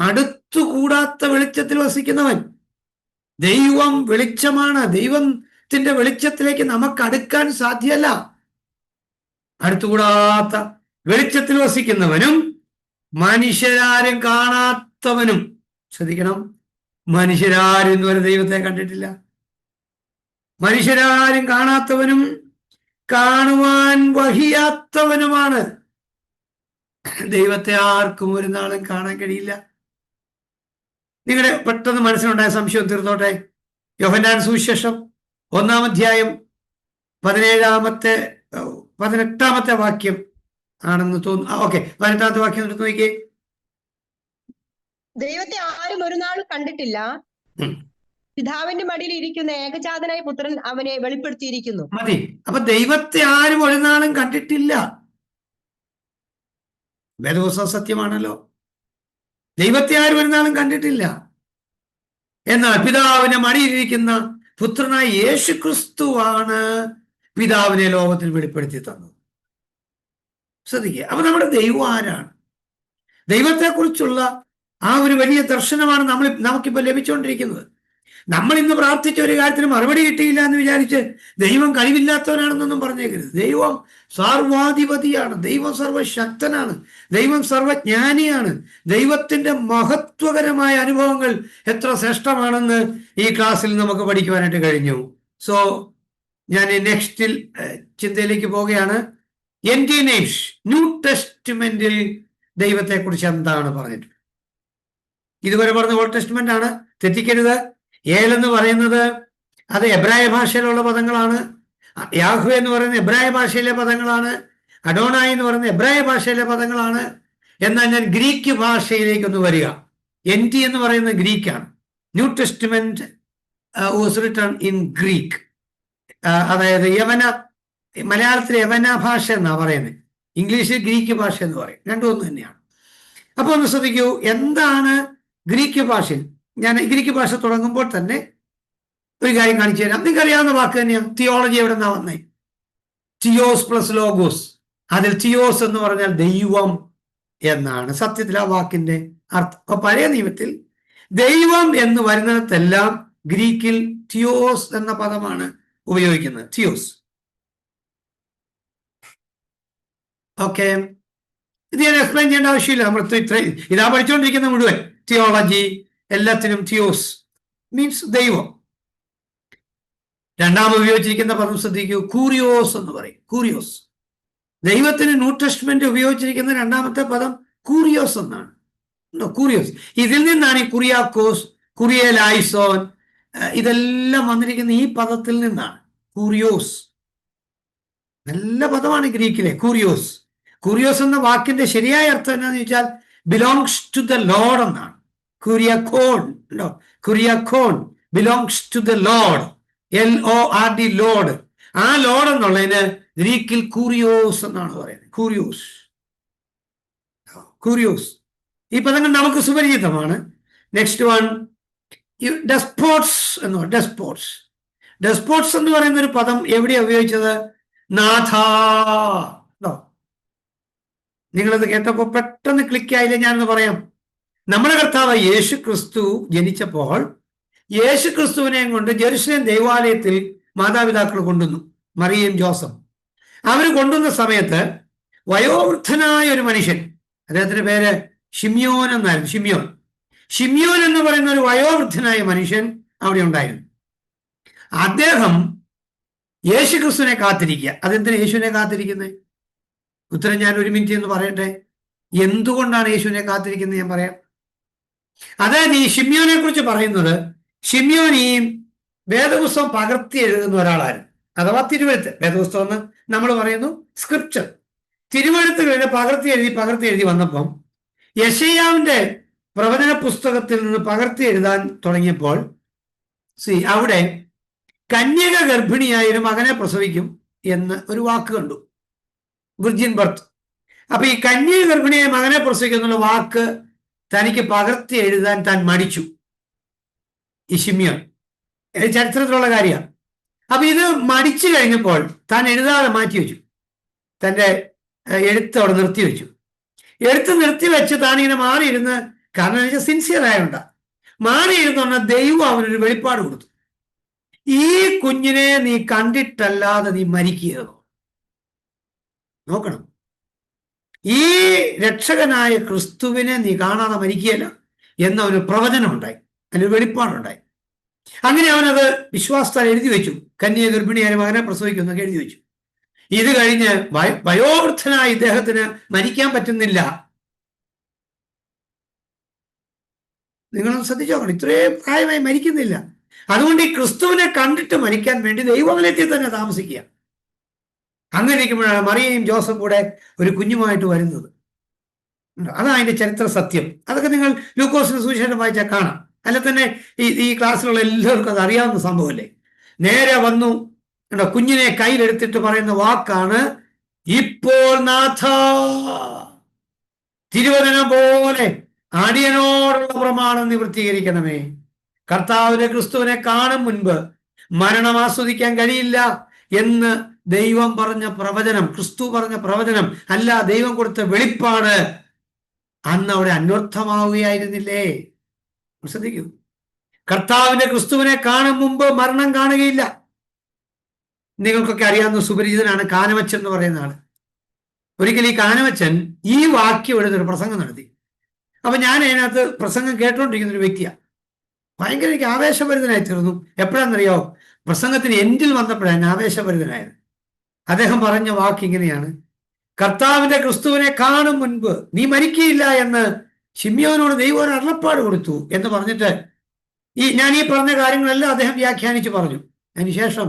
അടുത്തുകൂടാത്ത വെളിച്ചത്തിൽ വസിക്കുന്നവൻ. ദൈവം വെളിച്ചമാണ്. ദൈവത്തിന്റെ വെളിച്ചത്തിലേക്ക് നമുക്ക് അടുക്കാൻ സാധ്യമല്ല. അടുത്തുകൂടാത്ത വെളിച്ചത്തിൽ വസിക്കുന്നവനും മനുഷ്യരാരും കാണാത്തവനും. ശ്രദ്ധിക്കണം, മനുഷ്യരാരും ഇതുവരെ ദൈവത്തെ കണ്ടിട്ടില്ല. മനുഷ്യരാരും കാണാത്തവനും കാണുവാൻ വഹിയാത്തവനുമാണ്. ദൈവത്തെ ആർക്കും ഒരു നാളും കാണാൻ കഴിയില്ല. നിങ്ങളുടെ പെട്ടെന്ന് മനസ്സിലുണ്ടായ സംശയം തീർന്നോട്ടെ. യോഹന്നാൻ സുവിശേഷം 1-ാം അധ്യായം 18-ാമത്തെ വാക്യം ആണെന്ന് തോന്നുന്നു. 18-ാമത്തെ വാക്യം എടുത്ത് നോക്കിയേ. ദൈവത്തെ ആരും ഒരു നാളും കണ്ടിട്ടില്ല, പിതാവിന്റെ മടിയിൽ ഇരിക്കുന്ന ഏകജാതനായ പുത്രൻ അവനെ വെളിപ്പെടുത്തിയിരിക്കുന്നു. മതി. അപ്പൊ ദൈവത്തെ ആരും ഒരു നാളും കണ്ടിട്ടില്ല. വേദപുസ്തകം സത്യമാണല്ലോ. ദൈവത്തെ ആരും ഒരു നാളും കണ്ടിട്ടില്ല. എന്നാൽ പിതാവിന്റെ മടിയിലിരിക്കുന്ന പുത്രനായ യേശു ക്രിസ്തുവാണ് പിതാവിനെ ലോകത്തിൽ വെളിപ്പെടുത്തി തന്നത്. ശ്രദ്ധിക്കുക. അപ്പൊ നമ്മുടെ ദൈവം ആരാണ്? ദൈവത്തെക്കുറിച്ചുള്ള ആ ഒരു വലിയ ദർശനമാണ് നമുക്കിപ്പോൾ ലഭിച്ചുകൊണ്ടിരിക്കുന്നത്. നമ്മൾ ഇന്ന് പ്രാർത്ഥിച്ച ഒരു കാര്യത്തിന് മറുപടി കിട്ടിയില്ല എന്ന് വിചാരിച്ച് ദൈവം കഴിവില്ലാത്തവനാണെന്നൊന്നും പറഞ്ഞേക്കരുത്. ദൈവം സർവാധിപതിയാണ്. ദൈവം സർവശക്തനാണ്. ദൈവം സർവജ്ഞാനിയാണ്. ദൈവത്തിന്റെ മഹത്വകരമായ അനുഭവങ്ങൾ എത്ര ശ്രേഷ്ഠമാണെന്ന് ഈ ക്ലാസ്സിൽ നമുക്ക് പഠിക്കുവാനായിട്ട് കഴിഞ്ഞു. സോ ഞാൻ നെക്സ്റ്റിൽ ചിന്തയിലേക്ക് പോവുകയാണ്. NT നെയിംസ് ന്യൂ ടെസ്റ്റ്മെന്റിൽ ദൈവത്തെക്കുറിച്ച് എന്താണ് പറഞ്ഞിട്ട്? ഇതുവരെ പറഞ്ഞ ഓൾഡ് ടെസ്റ്റ്മെന്റ് ആണ്, തെറ്റിക്കരുത്. ഏൽ എന്ന് പറയുന്നത് അത് എബ്രായ ഭാഷയിലുള്ള പദങ്ങളാണ്. യാഹ്വേ എന്ന് പറയുന്ന എബ്രായ ഭാഷയിലെ പദങ്ങളാണ്, അഡോണായി എന്ന് പറയുന്ന എബ്രായ ഭാഷയിലെ പദങ്ങളാണ്. എന്നാൽ ഞാൻ ഗ്രീക്ക് ഭാഷയിലേക്കൊന്ന് വരിക. NT എന്ന് പറയുന്നത് ഗ്രീക്കാണ്. New Testament was written in Greek. അതായത് മലയാളത്തിൽ യവന ഭാഷ എന്നാണ് പറയുന്നത്, ഇംഗ്ലീഷിൽ ഗ്രീക്ക് ഭാഷ എന്ന് പറയും, രണ്ടും ഒന്ന് തന്നെയാണ്. അപ്പൊ ഒന്ന് ശ്രദ്ധിക്കൂ, എന്താണ് ഗ്രീക്ക് ഭാഷയിൽ? ഞാൻ ഗ്രീക്ക് ഭാഷ തുടങ്ങുമ്പോൾ തന്നെ ഒരു കാര്യം കാണിച്ചു തരാം. നിങ്ങൾക്ക് അറിയാവുന്ന വാക്ക് തന്നെയാണ്. തിയോളജി എവിടെ നിന്നാ വന്നേ? Theos plus logos. അതിൽ തിയോസ് എന്ന് പറഞ്ഞാൽ ദൈവം എന്നാണ് സത്യത്തിൽ ആ വാക്കിന്റെ അർത്ഥം. അപ്പൊ പഴയ നിയമത്തിൽ ദൈവം എന്ന് വരുന്നിടത്തെല്ലാം ഗ്രീക്കിൽ തിയോസ് എന്ന പദമാണ് ഉപയോഗിക്കുന്നത്. തിയോസ്. ഓക്കെ, ഇത് ഞാൻ എക്സ്പ്ലെയിൻ ചെയ്യേണ്ട ആവശ്യമില്ല. നമ്മൾ ഇത്രയും ഇതാ പഠിച്ചുകൊണ്ടിരിക്കുന്ന മുഴുവൻ. തിയോളജി എല്ലാത്തിനും തിയോസ് മീൻസ് ദൈവം. രണ്ടാമത് ഉപയോഗിച്ചിരിക്കുന്ന പദം ശ്രദ്ധിക്കൂ, കൂറിയോസ് എന്ന് പറയും. കൂറിയോസ്. ദൈവത്തിന് ന്യൂ ടെസ്റ്റ്മെന്റ് ഉപയോഗിച്ചിരിക്കുന്ന രണ്ടാമത്തെ പദം കൂറിയോസ് എന്നാണ്. കൂറിയോസ്. ഇതിൽ നിന്നാണ് ഈ കുറിയാക്കോസ്, കുറിയലൈസോൻ ഇതെല്ലാം വന്നിരിക്കുന്ന ഈ പദത്തിൽ നിന്നാണ്. കൂറിയോസ് നല്ല പദമാണ് ഗ്രീക്കിലെ കൂറിയോസ്. കൂറിയോസ് എന്ന വാക്കിന്റെ ശരിയായ അർത്ഥം എന്താണെന്ന് ചോദിച്ചാൽ ബിലോങ്സ് ടു ദ ലോർഡ് എന്നാണ്. കുറിയാക്കോൺ, കുറിയാക്കോൺ belongs to the Lord. LORD, Lord. ആ ലോർഡ് എന്നുള്ളതിന് ഗ്രീക്കിൽ കൂറിയോസ് എന്നാണ് പറയുന്നത്. കൂറിയോസ്, കൂറിയോസ്. ഈ പദങ്ങൾ നമുക്ക് സുപരിചിതമാണ്. നെക്സ്റ്റ് വൺ, ഡെസ്പോട്സ് എന്ന് പറയും. ഡെസ്പോട്സ്. ഡെസ്പോട്സ് എന്ന് പറയുന്ന ഒരു പദം എവിടെയാണ് ഉപയോഗിച്ചത്? നാഥ. നിങ്ങളത് കേട്ടപ്പോൾ പെട്ടെന്ന് ക്ലിക്കായില്ലേ? ഞാനൊന്ന് പറയാം. നമ്മുടെ കർത്താവ് യേശു ക്രിസ്തു ജനിച്ചപ്പോൾ യേശു ക്രിസ്തുവിനെ കൊണ്ട് ജെറുസലേം ദേവാലയത്തിൽ മാതാപിതാക്കൾ കൊണ്ടുവന്നു, മറിയയും ജോസഫ്. അവർ കൊണ്ടുവന്ന സമയത്ത് വയോവൃദ്ധനായ ഒരു മനുഷ്യൻ, അദ്ദേഹത്തിന്റെ പേര് ഷിമ്യോൻ എന്നായിരുന്നു. ഷിമ്യോൻ എന്ന് പറയുന്ന ഒരു വയോവൃദ്ധനായ മനുഷ്യൻ അവിടെ ഉണ്ടായിരുന്നു. അദ്ദേഹം യേശു ക്രിസ്തുവിനെ കാത്തിരിക്കുക. അതെന്തിനാ യേശുവിനെ കാത്തിരിക്കുന്നത്? ഉത്തരം ഞാൻ ഒരു മിനിറ്റ് എന്ന് പറയട്ടെ. എന്തുകൊണ്ടാണ് യേശുവിനെ കാത്തിരിക്കുന്നത് ഞാൻ പറയാം. അതായത് ഈ ഷിമ്യോനെ കുറിച്ച് പറയുന്നത്, ഷിമ്യോൻ ഈ വേദപുസ്തകം പകർത്തി എഴുതുന്ന ഒരാളായിരുന്നു, അഥവാ തിരുവെഴുത്ത്. വേദപുസ്തകം എന്ന് നമ്മൾ പറയുന്നു സ്ക്രിപ്ചർ. തിരുവെഴുത്തുകളിൽ പകർത്തി എഴുതി വന്നപ്പം യെശയ്യാവിന്റെ പ്രവചന പുസ്തകത്തിൽ നിന്ന് പകർത്തി എഴുതാൻ തുടങ്ങിയപ്പോൾ അവിടെ കന്യക ഗർഭിണിയായ ഒരു മകനെ പ്രസവിക്കും എന്ന് ഒരു വാക്ക് കണ്ടു, വിർജിൻ ബർത്ത്. അപ്പൊ ഈ കന്യക ഗർഭിണിയായ മകനെ പ്രസവിക്കും എന്നുള്ള വാക്ക് തനിക്ക് പകർത്തി എഴുതാൻ താൻ മടിച്ചു. ഈ ഷിമ്യോൻ ചരിത്രത്തിലുള്ള കാര്യമാണ്. അപ്പൊ ഇത് മടിച്ചു കഴിഞ്ഞപ്പോൾ താൻ എഴുതാതെ മാറ്റി വെച്ചു. തൻ്റെ എഴുത്ത് അവിടെ നിർത്തി വെച്ചു. എഴുത്ത് നിർത്തി വെച്ച് താനിങ്ങനെ മാറിയിരുന്ന്, കാരണം വെച്ചാൽ സിൻസിയർ ആയതുകൊണ്ടാ, മാറിയിരുന്ന ദൈവം അവനൊരു വെളിപ്പാട് കൊടുത്തു. ഈ കുഞ്ഞിനെ നീ കണ്ടിട്ടല്ലാതെ നീ മരിക്കുകയോ. നോക്കണം, ഈ രക്ഷകനായ ക്രിസ്തുവിനെ നീ കാണാതെ മരിക്കുകയല്ല എന്നവന് പ്രവചനം ഉണ്ടായി, അതിന് വെളിപ്പാടുണ്ടായി. അങ്ങനെ അവനത് വിശ്വാസത്താൽ എഴുതി വെച്ചു. കന്യക ഗർഭിണിയായ മകനെ പ്രസവിക്കുന്നൊക്കെ എഴുതി വെച്ചു. ഇത് കഴിഞ്ഞ് വയോവൃദ്ധനായ ഇദ്ദേഹത്തിന് മരിക്കാൻ പറ്റുന്നില്ല. നിങ്ങളൊന്ന് ശ്രദ്ധിച്ചു നോക്കണം, ഇത്രയും പ്രായമായി മരിക്കുന്നില്ല. അതുകൊണ്ട് ഈ ക്രിസ്തുവിനെ കണ്ടിട്ട് മരിക്കാൻ വേണ്ടി ദൈവവലയത്തിൽ തന്നെ താമസിക്കുക. അങ്ങനെ ഇരിക്കുമ്പോഴാണ് മറിയയും ജോസഫും കൂടെ ഒരു കുഞ്ഞുമായിട്ട് വരുന്നത്. അതാണ് അതിന്റെ ചരിത്ര സത്യം. അതൊക്കെ നിങ്ങൾ ലൂക്കോസിന്റെ സുവിശേഷം വായിച്ചാൽ കാണാം. അല്ല തന്നെ ഈ ക്ലാസ്സിലുള്ള എല്ലാവർക്കും അത് അറിയാവുന്ന സംഭവമല്ലേ. നേരെ വന്നു കുഞ്ഞിനെ കയ്യിലെടുത്തിട്ട് പറയുന്ന വാക്കാണ്, ഇപ്പോൾ നാഥ തിരുവചനം പോലെ അടിയനോടുള്ള പ്രമാണം നിവൃത്തീകരിക്കണമേ. കർത്താവിനെ ക്രിസ്തുവിനെ കാണും മുൻപ് മരണം ആസ്വദിക്കാൻ കഴിയില്ല എന്ന് ദൈവം പറഞ്ഞ പ്രവചനം, ക്രിസ്തു പറഞ്ഞ പ്രവചനം അല്ല, ദൈവം കൊടുത്ത വെളിപ്പാട് അന്ന് അവിടെ അന്വർത്ഥമാവുകയായിരുന്നില്ലേ? ശ്രദ്ധിക്കൂ, കർത്താവിന്റെ ക്രിസ്തുവിനെ കാണും മുമ്പ് മരണം കാണുകയില്ല. നിങ്ങൾക്കൊക്കെ അറിയാവുന്ന സുപരിചിതനാണ് കാനമച്ചൻ എന്ന് പറയുന്ന ആള്. ഒരിക്കൽ ഈ കാനമച്ചൻ ഈ വാക്യം എടുത്തൊരു പ്രസംഗം നടത്തി. അപ്പൊ ഞാൻ അതിനകത്ത് പ്രസംഗം കേട്ടോണ്ടിരിക്കുന്ന ഒരു വ്യക്തിയാണ്. ഭയങ്കര എനിക്ക് ആവേശഭരിതനായി തീർന്നു. എപ്പോഴാണെന്നറിയാവോ? പ്രസംഗത്തിന് എൻഡിൽ വന്നപ്പോഴാണ് ആവേശഭരിതനായത്. അദ്ദേഹം പറഞ്ഞ വാക്ക് ഇങ്ങനെയാണ്, കർത്താവിന്റെ ക്രിസ്തുവിനെ കാണും മുൻപ് നീ മരിക്കയില്ല എന്ന് ശിമ്യോനോട് ദൈവം ഒരു അരുളപ്പാട് കൊടുത്തു എന്ന് പറഞ്ഞിട്ട് ഞാൻ ഈ പറഞ്ഞ കാര്യങ്ങളെല്ലാം അദ്ദേഹം വ്യാഖ്യാനിച്ച് പറഞ്ഞു. അതിനുശേഷം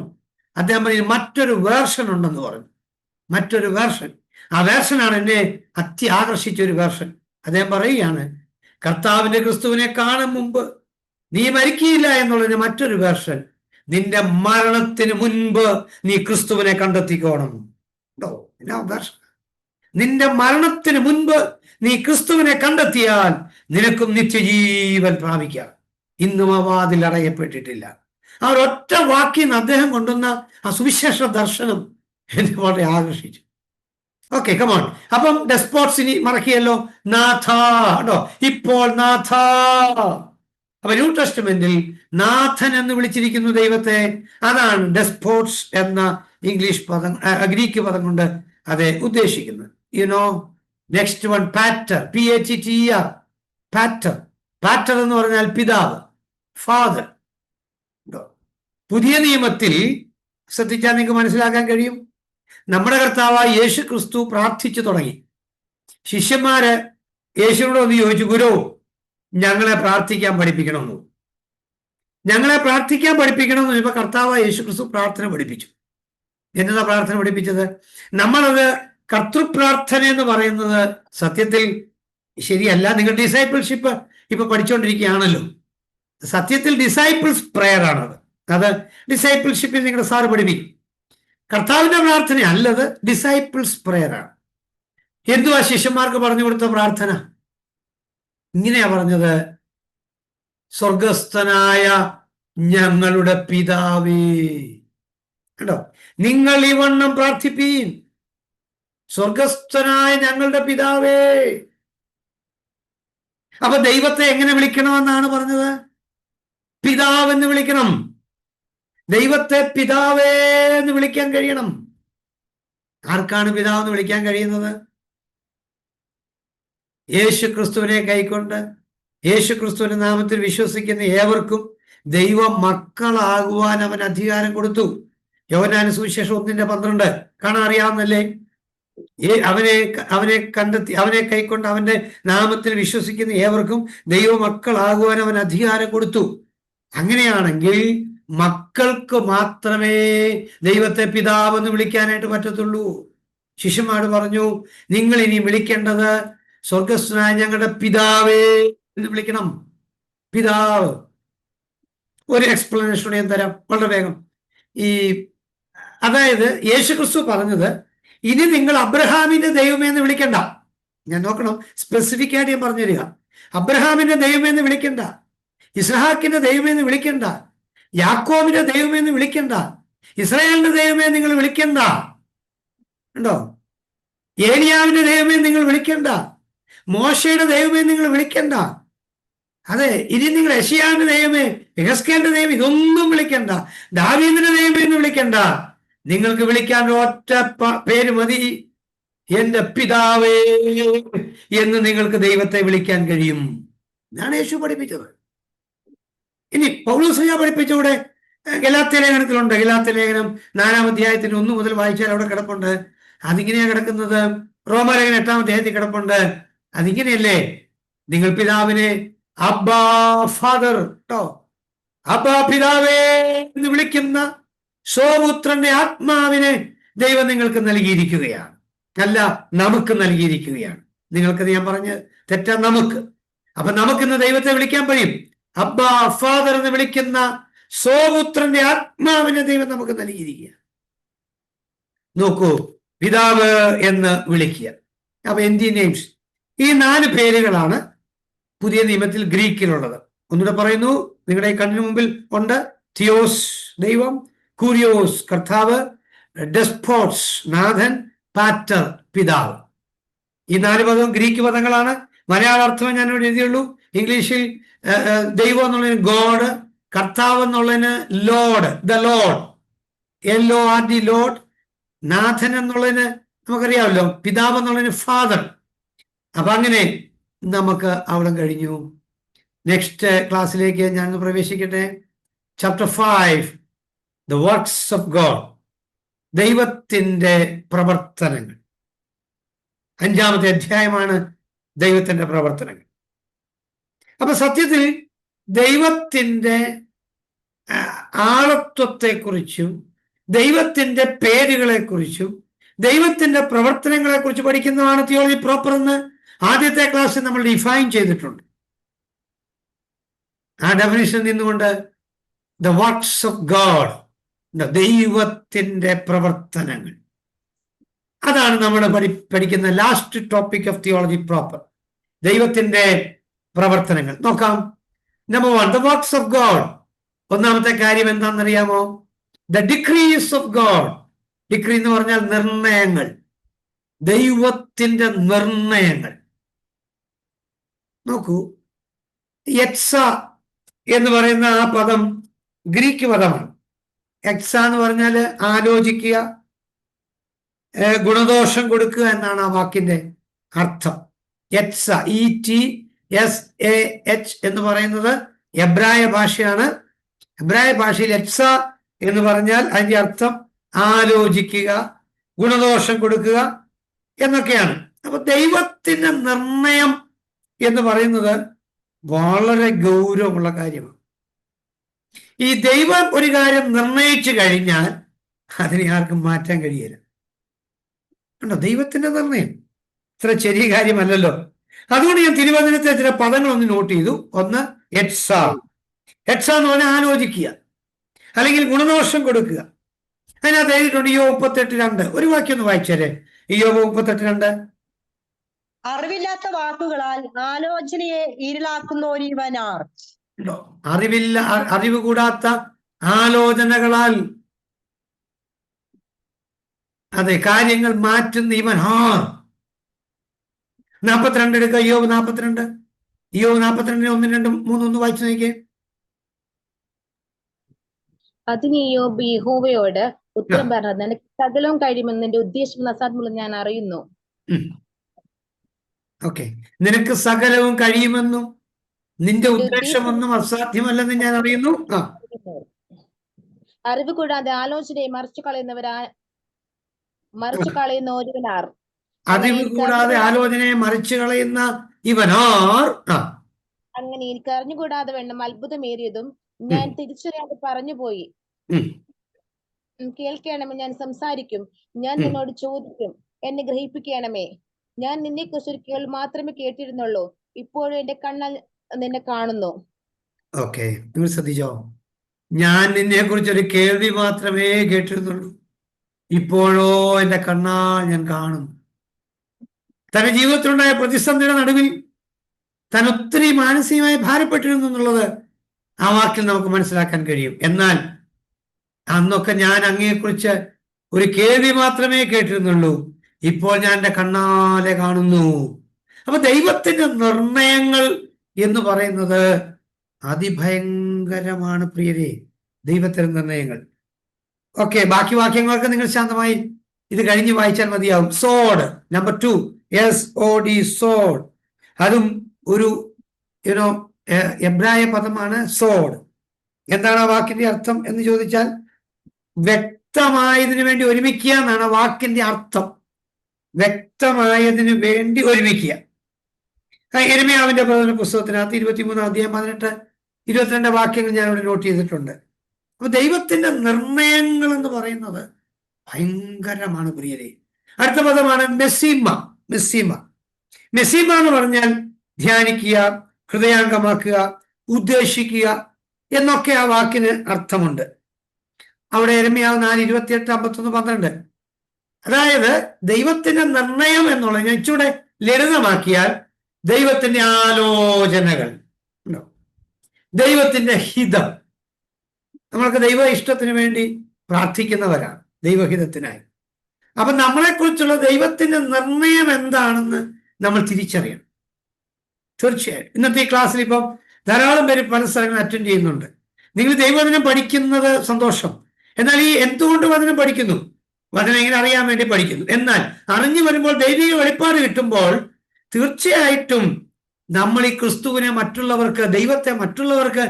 അദ്ദേഹം പറഞ്ഞു മറ്റൊരു വേർഷൻ ഉണ്ടെന്ന് പറഞ്ഞു. മറ്റൊരു വേർഷൻ, ആ വേർഷനാണ് എന്നെ ആകർഷിച്ച ഒരു വേർഷൻ. അദ്ദേഹം പറയുകയാണ്, കർത്താവിന്റെ ക്രിസ്തുവിനെ കാണും മുമ്പ് നീ മരിക്കുകയില്ല എന്നുള്ളതിന് മറ്റൊരു വേർഷൻ, നിന്റെ മരണത്തിന് മുൻപ് നീ ക്രിസ്തുവിനെ കണ്ടെത്തിക്കോണം. വേർഷൻ, നിന്റെ മരണത്തിന് മുൻപ് നീ ക്രിസ്തുവിനെ കണ്ടെത്തിയാൽ നിനക്കും നിത്യജീവൻ പ്രാപിക്കാം. ഇന്നും ആ വാതിൽ അടയപ്പെട്ടിട്ടില്ല. ആ ഒരൊറ്റ വാക്കിൽ അദ്ദേഹം കൊണ്ടുവന്ന ആ സുവിശേഷ ദർശനം എന്നെ വളരെ ആകർഷിച്ചു. Okay, come on. അപ്പം ഡെസ്പോട്സിനി മറക്കിയല്ലോ, നാഥ കേട്ടോ, ഇപ്പോൾ നാഥ. അപ്പൊ ന്യൂ ടെസ്റ്റ്മെന്റിൽ നാഥൻ എന്ന് വിളിച്ചിരിക്കുന്നു ദൈവത്തെ. അതാണ് ഡെസ്പോട്സ് എന്ന ഇംഗ്ലീഷ് പദം, ഗ്രീക്ക് പദം കൊണ്ട് അതെ ഉദ്ദേശിക്കുന്നത്. യുനോ, നെക്സ്റ്റ് വൺ, പാറ്റർ, PATTER, പാറ്റർ. പാറ്റർ എന്ന് പറഞ്ഞാൽ പിതാവ്, ഫാദർ. പുതിയ നിയമത്തിൽ ശ്രദ്ധിച്ചാൽ നിങ്ങൾക്ക് മനസ്സിലാക്കാൻ കഴിയും, നമ്മുടെ കർത്താവായ യേശു ക്രിസ്തു പ്രാർത്ഥിച്ചു തുടങ്ങി. ശിഷ്യന്മാര് യേശുവിനോട് ഒന്ന് ചോദിച്ചു, ഗുരു ഞങ്ങളെ പ്രാർത്ഥിക്കാൻ പഠിപ്പിക്കണമെന്നു. ഞങ്ങളെ പ്രാർത്ഥിക്കാൻ പഠിപ്പിക്കണമെന്ന് ചോദിച്ചപ്പോൾ കർത്താവായ യേശു ക്രിസ്തു പ്രാർത്ഥന പഠിപ്പിച്ചു. എന്നതാ പ്രാർത്ഥന പഠിപ്പിച്ചത്? നമ്മളത് കർത്തൃപ്രാർത്ഥന എന്ന് പറയുന്നത് സത്യത്തിൽ ശരിയല്ല. നിങ്ങൾ ഡിസൈപ്പിൾഷിപ്പ് ഇപ്പൊ പഠിച്ചുകൊണ്ടിരിക്കുകയാണല്ലോ. സത്യത്തിൽ ഡിസൈപ്പിൾസ് പ്രെയർ ആണത്. അത് ഡിസൈപ്പിൾഷിപ്പിൽ നിങ്ങളുടെ സാറ് പഠിപ്പിക്കും. കർത്താവിന്റെ പ്രാർത്ഥന അല്ലത്, ഡിസൈപ്പിൾസ് പ്രെയർ ആണ്. എന്തുവാ ശിഷ്യന്മാർക്ക് പറഞ്ഞു കൊടുത്ത പ്രാർത്ഥന? ഇങ്ങനെയാ പറഞ്ഞത്, സ്വർഗസ്ഥനായ ഞങ്ങളുടെ പിതാവേ. കേട്ടോ, നിങ്ങൾ ഈ വണ്ണം പ്രാർത്ഥിപ്പീൻ, സ്വർഗസ്ഥനായ ഞങ്ങളുടെ പിതാവേ. അപ്പൊ ദൈവത്തെ എങ്ങനെ വിളിക്കണമെന്നാണ് പറഞ്ഞത്? പിതാവെന്ന് വിളിക്കണം. ദൈവത്തെ പിതാവേ എന്ന് വിളിക്കാൻ കഴിയണം. ആർക്കാണ് പിതാവെന്ന് വിളിക്കാൻ കഴിയുന്നത്? യേശു ക്രിസ്തുവിനെ കൈക്കൊണ്ട് യേശു ക്രിസ്തുവിന്റെ നാമത്തിൽ വിശ്വസിക്കുന്ന ഏവർക്കും ദൈവ മക്കളാകുവാൻ അവൻ അധികാരം കൊടുത്തു. യോഹന്നാന്റെ സുവിശേഷം 1:12 കാണാൻ അറിയാവുന്നല്ലേ? അവനെ കണ്ടെത്തി, അവനെ കൈക്കൊണ്ട് അവന്റെ നാമത്തിൽ വിശ്വസിക്കുന്ന ഏവർക്കും ദൈവ മക്കളാകുവാൻ അവൻ അധികാരം കൊടുത്തു. അങ്ങനെയാണെങ്കിൽ മക്കൾക്ക് മാത്രമേ ദൈവത്തെ പിതാവെന്ന് വിളിക്കാനായിട്ട് പറ്റത്തുള്ളൂ. ശിഷ്യന്മാർ പറഞ്ഞു, നിങ്ങൾ ഇനി വിളിക്കേണ്ടത് സ്വർഗസ്ഥനായ ഞങ്ങളുടെ പിതാവേ എന്ന് വിളിക്കണം. പിതാവ്. ഒരു എക്സ്പ്ലനേഷൻ ഞാൻ തരാം വളരെ വേഗം. അതായത് യേശു ക്രിസ്തു പറഞ്ഞത്, ഇനി നിങ്ങൾ അബ്രഹാമിന്റെ ദൈവമേ എന്ന് വിളിക്കണ്ട. ഞാൻ നോക്കണം, സ്പെസിഫിക് ആയിട്ട് ഞാൻ പറഞ്ഞു തരിക. അബ്രഹാമിന്റെ ദൈവമേ എന്ന് വിളിക്കണ്ട, ഇസ്ഹാക്കിന്റെ ദൈവമേ എന്ന് വിളിക്കണ്ട, യാക്കോബിന്റെ ദൈവമേ എന്ന് വിളിക്കണ്ട, ഇസ്രായേലിന്റെ ദൈവമേ നിങ്ങൾ വിളിക്കണ്ട. ഉണ്ടോ? ഏലിയാവിന്റെ ദൈവമേ നിങ്ങൾ വിളിക്കണ്ട, മോശയുടെ ദൈവമേ നിങ്ങൾ വിളിക്കണ്ട. അതെ, ഇനി നിങ്ങൾ യെശയ്യാവിന്റെ ദൈവമേ, യെഹെസ്കേലിന്റെ ദൈവം, ഇതൊന്നും വിളിക്കണ്ട. ദാവീദിന്റെ ദൈവമേ എന്ന് വിളിക്കണ്ട. നിങ്ങൾക്ക് വിളിക്കാൻ ഒറ്റ പേര് മതി, എന്റെ പിതാവേ എന്ന് നിങ്ങൾക്ക് ദൈവത്തെ വിളിക്കാൻ കഴിയും. ഇതാണ് യേശു പഠിപ്പിച്ചത്. ഇനി പൗലോസ് പഠിപ്പിച്ചൂടെ? ഗലാത്യ ലേഖനത്തിലുണ്ട്. ഗലാത്യ ലേഖനം 4-ാം അധ്യായത്തിന് 1 മുതൽ വായിച്ചാൽ അവിടെ കിടപ്പുണ്ട്. അതിങ്ങനെയാ കിടക്കുന്നത്. റോമാലേഖനം 8-ാം അധ്യായത്തിൽ കിടപ്പുണ്ട്. അതിങ്ങനെയല്ലേ? നിങ്ങൾ പിതാവിനെ അബ്ബാ ഫാദർ, കേട്ടോ, അബ്ബാ പിതാവേ എന്ന് വിളിക്കുന്ന സ്വപുത്രന്റെ ആത്മാവിനെ ദൈവം നിങ്ങൾക്ക് നൽകിയിരിക്കുകയാണ്. അല്ല, നമുക്ക് നൽകിയിരിക്കുകയാണ്. നിങ്ങൾക്കത് ഞാൻ പറഞ്ഞ് തെറ്റാ, നമുക്ക്. അപ്പൊ നമുക്കിന്ന് ദൈവത്തെ വിളിക്കാൻ കഴിയും. അബ്ബാ ഫാദർ എന്ന് വിളിക്കുന്ന സ്വപുത്രന്റെ ആത്മാവിനെ ദൈവം നമുക്ക് നൽകിയിരിക്കുക. നോക്കൂ, പിതാവ് എന്ന് വിളിക്കുക. അപ്പൊ എന്തി നെയിംസ്, ഈ 4 പേരുകളാണ് പുതിയ നിയമത്തിൽ ഗ്രീക്കിലുള്ളത്. ഒന്നുകൂടെ പറയുന്നു, നിങ്ങളുടെ കണ്ണിന് മുമ്പിൽ ഉണ്ട്. തിയോസ് ദൈവം, കൂരിയോസ് കർത്താവ്, ഡെസ്പോട്സ് നാഥൻ, പാറ്റർ പിതാവ്. ഈ 4 പദവും ഗ്രീക്ക് പദങ്ങളാണ്. മലയാള അർത്ഥം ഞാൻ ഇവിടെ എഴുതിയുള്ളൂ. ഇംഗ്ലീഷിൽ ദൈവം എന്നുള്ളതിന് ഗോഡ്, കർത്താവ് എന്നുള്ളതിന് load, the load, LORD load. നാഥൻ എന്നുള്ളതിന് നമുക്കറിയാമല്ലോ, പിതാവ് എന്നുള്ളതിന് ഫാദർ. അപ്പൊ അങ്ങനെ നമുക്ക് അവിടെ കഴിഞ്ഞു. നെക്സ്റ്റ് ക്ലാസ്സിലേക്ക് ഞാൻ പ്രവേശിക്കട്ടെ. Chapter 5, the works of God, ദൈവത്തിന്റെ പ്രവർത്തനങ്ങൾ. 5-ാമത്തെ അധ്യായമാണ് ദൈവത്തിന്റെ പ്രവർത്തനങ്ങൾ. അപ്പൊ സത്യത്തിൽ ദൈവത്തിന്റെ ആളത്വത്തെക്കുറിച്ചും ദൈവത്തിന്റെ പേരുകളെ കുറിച്ചും ദൈവത്തിന്റെ പ്രവർത്തനങ്ങളെ കുറിച്ച് പഠിക്കുന്നതാണ് തിയോളജി പ്രോപ്പർ എന്ന് ആദ്യത്തെ ക്ലാസ്സിൽ നമ്മൾ ഡിഫൈൻ ചെയ്തിട്ടുണ്ട്. ആ ഡെഫിനിഷൻ നിന്നുകൊണ്ട് ദ വർക്ക്സ് ഓഫ് ഗോഡ്, ദൈവത്തിന്റെ പ്രവർത്തനങ്ങൾ, അതാണ് നമ്മൾ പഠിക്കുന്ന last topic of theology proper, ദൈവത്തിന്റെ പ്രവർത്തനങ്ങൾ. നോക്കാം. Number 1, the works of God. ഒന്നാമത്തെ കാര്യം എന്താണെന്നറിയാമോ? The decrease of God. Decree എന്ന് പറഞ്ഞാൽ നിർണയങ്ങൾ, ദൈവത്തിന്റെ നിർണയങ്ങൾ. നോക്കൂ, എക്സ എന്ന് പറയുന്ന ആ പദം ഗ്രീക്ക് പദമാണ്. എക്സ എന്ന് പറഞ്ഞാൽ ആലോചിക്കുക, ഗുണദോഷം കൊടുക്കുക എന്നാണ് ആ വാക്കിന്റെ അർത്ഥം. എക്സ, ETSAH എന്ന് പറയുന്നത് എബ്രായ ഭാഷയാണ്. എബ്രായ ഭാഷയിൽ എക്സ എന്ന് പറഞ്ഞാൽ അതിന്റെ അർത്ഥം ആലോചിക്കുക, ഗുണദോഷം കൊടുക്കുക എന്നൊക്കെയാണ്. അപ്പൊ ദൈവത്തിന്റെ നിർണയം എന്ന് പറയുന്നത് വളരെ ഗൗരവമുള്ള കാര്യമാണ്. ഈ ദൈവം ഒരു കാര്യം നിർണയിച്ചു കഴിഞ്ഞാൽ അതിനെ ആർക്കും മാറ്റാൻ കഴിയില്ല. കണ്ടോ, ദൈവത്തിന്റെ നിർണയം ഇത്ര ചെറിയ കാര്യമല്ലല്ലോ. അതുകൊണ്ട് ഞാൻ തിരുവചനത്തെ ചില പദങ്ങളൊന്ന് നോട്ട് ചെയ്തു. ഒന്ന്, എക്സ. എക്സ എന്ന് പറഞ്ഞാൽ ആലോചിക്കുക അല്ലെങ്കിൽ ഗുണദോഷം കൊടുക്കുക. അതിനകത്ത് എഴുതിയിട്ടുണ്ട് യോബ് 38:2. ഒരു വാക്യം ഒന്ന് വായിച്ചേരെ. യോബ് 38:2. അറിവില്ലാത്ത വാക്കുകളാൽ ആലോചനയെ ഇരുളാക്കുന്നോരിവനാർ. അറിവ് കൂടാത്ത ആലോചനകളാൽ അതെ കാര്യങ്ങൾ മാറ്റുന്ന ഇവൻ ആർ. 42 എടുക്കുക. യോബ് 42. യോബ് 42 1, 2, 3 ഒന്ന് വായിച്ചു നോക്കിയേ. അതിന് യോബ് യഹോവയോട് ഉത്തരം പറഞ്ഞത്, നിനക്ക് സകലവും കഴിയുമെന്ന് നിന്റെ ഉദ്ദേശം അസാധ്യമുള്ള ഞാൻ അറിയുന്നു. ഓക്കെ, നിനക്ക് സകലവും കഴിയുമെന്നും നിന്റെ ഉദ്ദേശമൊന്നും അസാധ്യമല്ലെന്ന് ഞാൻ അറിയുന്നു. അറിവ് കൂടാതെ ആലോചനയെ മറിച്ചു കളയുന്ന ഒരുവനാർ. അറിവ് കൂടാതെ ആലോചനയെ മറിച്ചു കളയുന്ന ഇവനാർ. അങ്ങനെ എനിക്ക് അറിഞ്ഞുകൂടാതെ വേണം അത്ഭുതമേറിയതും ഞാൻ തിരിച്ചറിയാതെ പറഞ്ഞുപോയി. കേൾക്കണമേ, ഞാൻ സംസാരിക്കും, ഞാൻ നിന്നോട് ചോദിക്കും, എന്നെ ഗ്രഹിപ്പിക്കണമേ. ഞാൻ നിന്നെ കുറിച്ച് മാത്രമേ കേട്ടിരുന്നുള്ളൂ, ഇപ്പോഴും എന്റെ കണ്ണാൽ നിന്നെ കാണുന്നു. ഓക്കെ, നിങ്ങൾ ശ്രദ്ധിച്ചോ? ഞാൻ നിന്നെ കുറിച്ചൊരു കേൾവി മാത്രമേ കേട്ടിരുന്നുള്ളൂ, ഇപ്പോഴോ എന്റെ കണ്ണാൽ ഞാൻ കാണുന്നു. തന്റെ ജീവിതത്തിലുണ്ടായ പ്രതിസന്ധിയുടെ നടുവിൽ താൻ ഒത്തിരി മാനസികമായി ഭാരപ്പെട്ടിരുന്നു എന്നുള്ളത് ആ വാക്കിൽ നമുക്ക് മനസ്സിലാക്കാൻ കഴിയും. എന്നാൽ അന്നൊക്കെ ഞാൻ അങ്ങയെക്കുറിച്ച് ഒരു കേൾവി മാത്രമേ കേട്ടിരുന്നുള്ളൂ, ഇപ്പോൾ ഞാൻ എൻ്റെ കണ്ണാലെ കാണുന്നു. അപ്പൊ ദൈവത്തിന്റെ നിർണയങ്ങൾ എന്ന് പറയുന്നത് അതിഭയങ്കരമാണ് പ്രിയരെ, ദൈവത്തിന്റെ നിർണയങ്ങൾ. ഓക്കെ, ബാക്കി വാക്യങ്ങളൊക്കെ നിങ്ങൾ ശാന്തമായി ഇത് കഴിഞ്ഞ് വായിച്ചാൽ മതിയാവും. സോഡ്, നമ്പർ 2, SOD, സോഡ്. അതും ഒരു എബ്രായ പദമാണ് സോഡ്. എന്താണ് ആ വാക്കിന്റെ അർത്ഥം എന്ന് ചോദിച്ചാൽ വ്യക്തമായതിനു വേണ്ടി ഒരുമിക്കുക എന്നാണ് ആ വാക്കിന്റെ അർത്ഥം. വ്യക്തമായതിനു വേണ്ടി ഒരുമിക്കുക. യിരെമ്യാവിന്റെ പ്രവചന പുസ്തകത്തിനകത്ത് 23-18-22 വാക്യങ്ങൾ ഞാൻ ഇവിടെ നോട്ട് ചെയ്തിട്ടുണ്ട്. അപ്പൊ ദൈവത്തിന്റെ നിർണയങ്ങൾ എന്ന് പറയുന്നത് ഭയങ്കരമാണ് പ്രിയരെ. അടുത്ത പദമാണ് മെസ്സിമ. മെസ്സിമ മെസ്സിമ എന്ന് പറഞ്ഞാൽ ധ്യാനിക്കുക, ഹൃദയാംഗമാക്കുക, ഉദ്ദേശിക്കുക എന്നൊക്കെ ആ വാക്കിന് അർത്ഥമുണ്ട്. അവിടെ യിരെമ്യാവ് 4:28, 51, 12. അതായത് ദൈവത്തിന്റെ നിർണയം എന്നുള്ളത് ഞാൻ ഇച്ചിടെ ലളിതമാക്കിയാൽ ദൈവത്തിന്റെ ആലോചനകൾ, ദൈവത്തിന്റെ ഹിതം. നമ്മൾക്ക് ദൈവ ഇഷ്ടത്തിന് വേണ്ടി പ്രാർത്ഥിക്കുന്നവരാണ്, ദൈവഹിതത്തിനായി. അപ്പൊ നമ്മളെക്കുറിച്ചുള്ള ദൈവത്തിന്റെ നിർണയം എന്താണെന്ന് നമ്മൾ തിരിച്ചറിയണം. തീർച്ചയായും ഇന്നത്തെ ഈ ക്ലാസ്സിൽ ഇപ്പം ധാരാളം പേര് പല സ്ഥലങ്ങളിൽ അറ്റൻഡ് ചെയ്യുന്നുണ്ട്. നിങ്ങൾ ദൈവവചനം പഠിക്കുന്നത് സന്തോഷം. എന്നാൽ ഈ എന്തുകൊണ്ട് വചനം പഠിക്കുന്നു? വചനം എങ്ങനെ അറിയാൻ വേണ്ടി പഠിക്കുന്നു. എന്നാൽ അറിഞ്ഞു വരുമ്പോൾ ദൈവിക വെളിപ്പാട് കിട്ടുമ്പോൾ തീർച്ചയായിട്ടും നമ്മൾ ഈ ക്രിസ്തുവിനെ മറ്റുള്ളവർക്ക്, ദൈവത്തെ മറ്റുള്ളവർക്ക്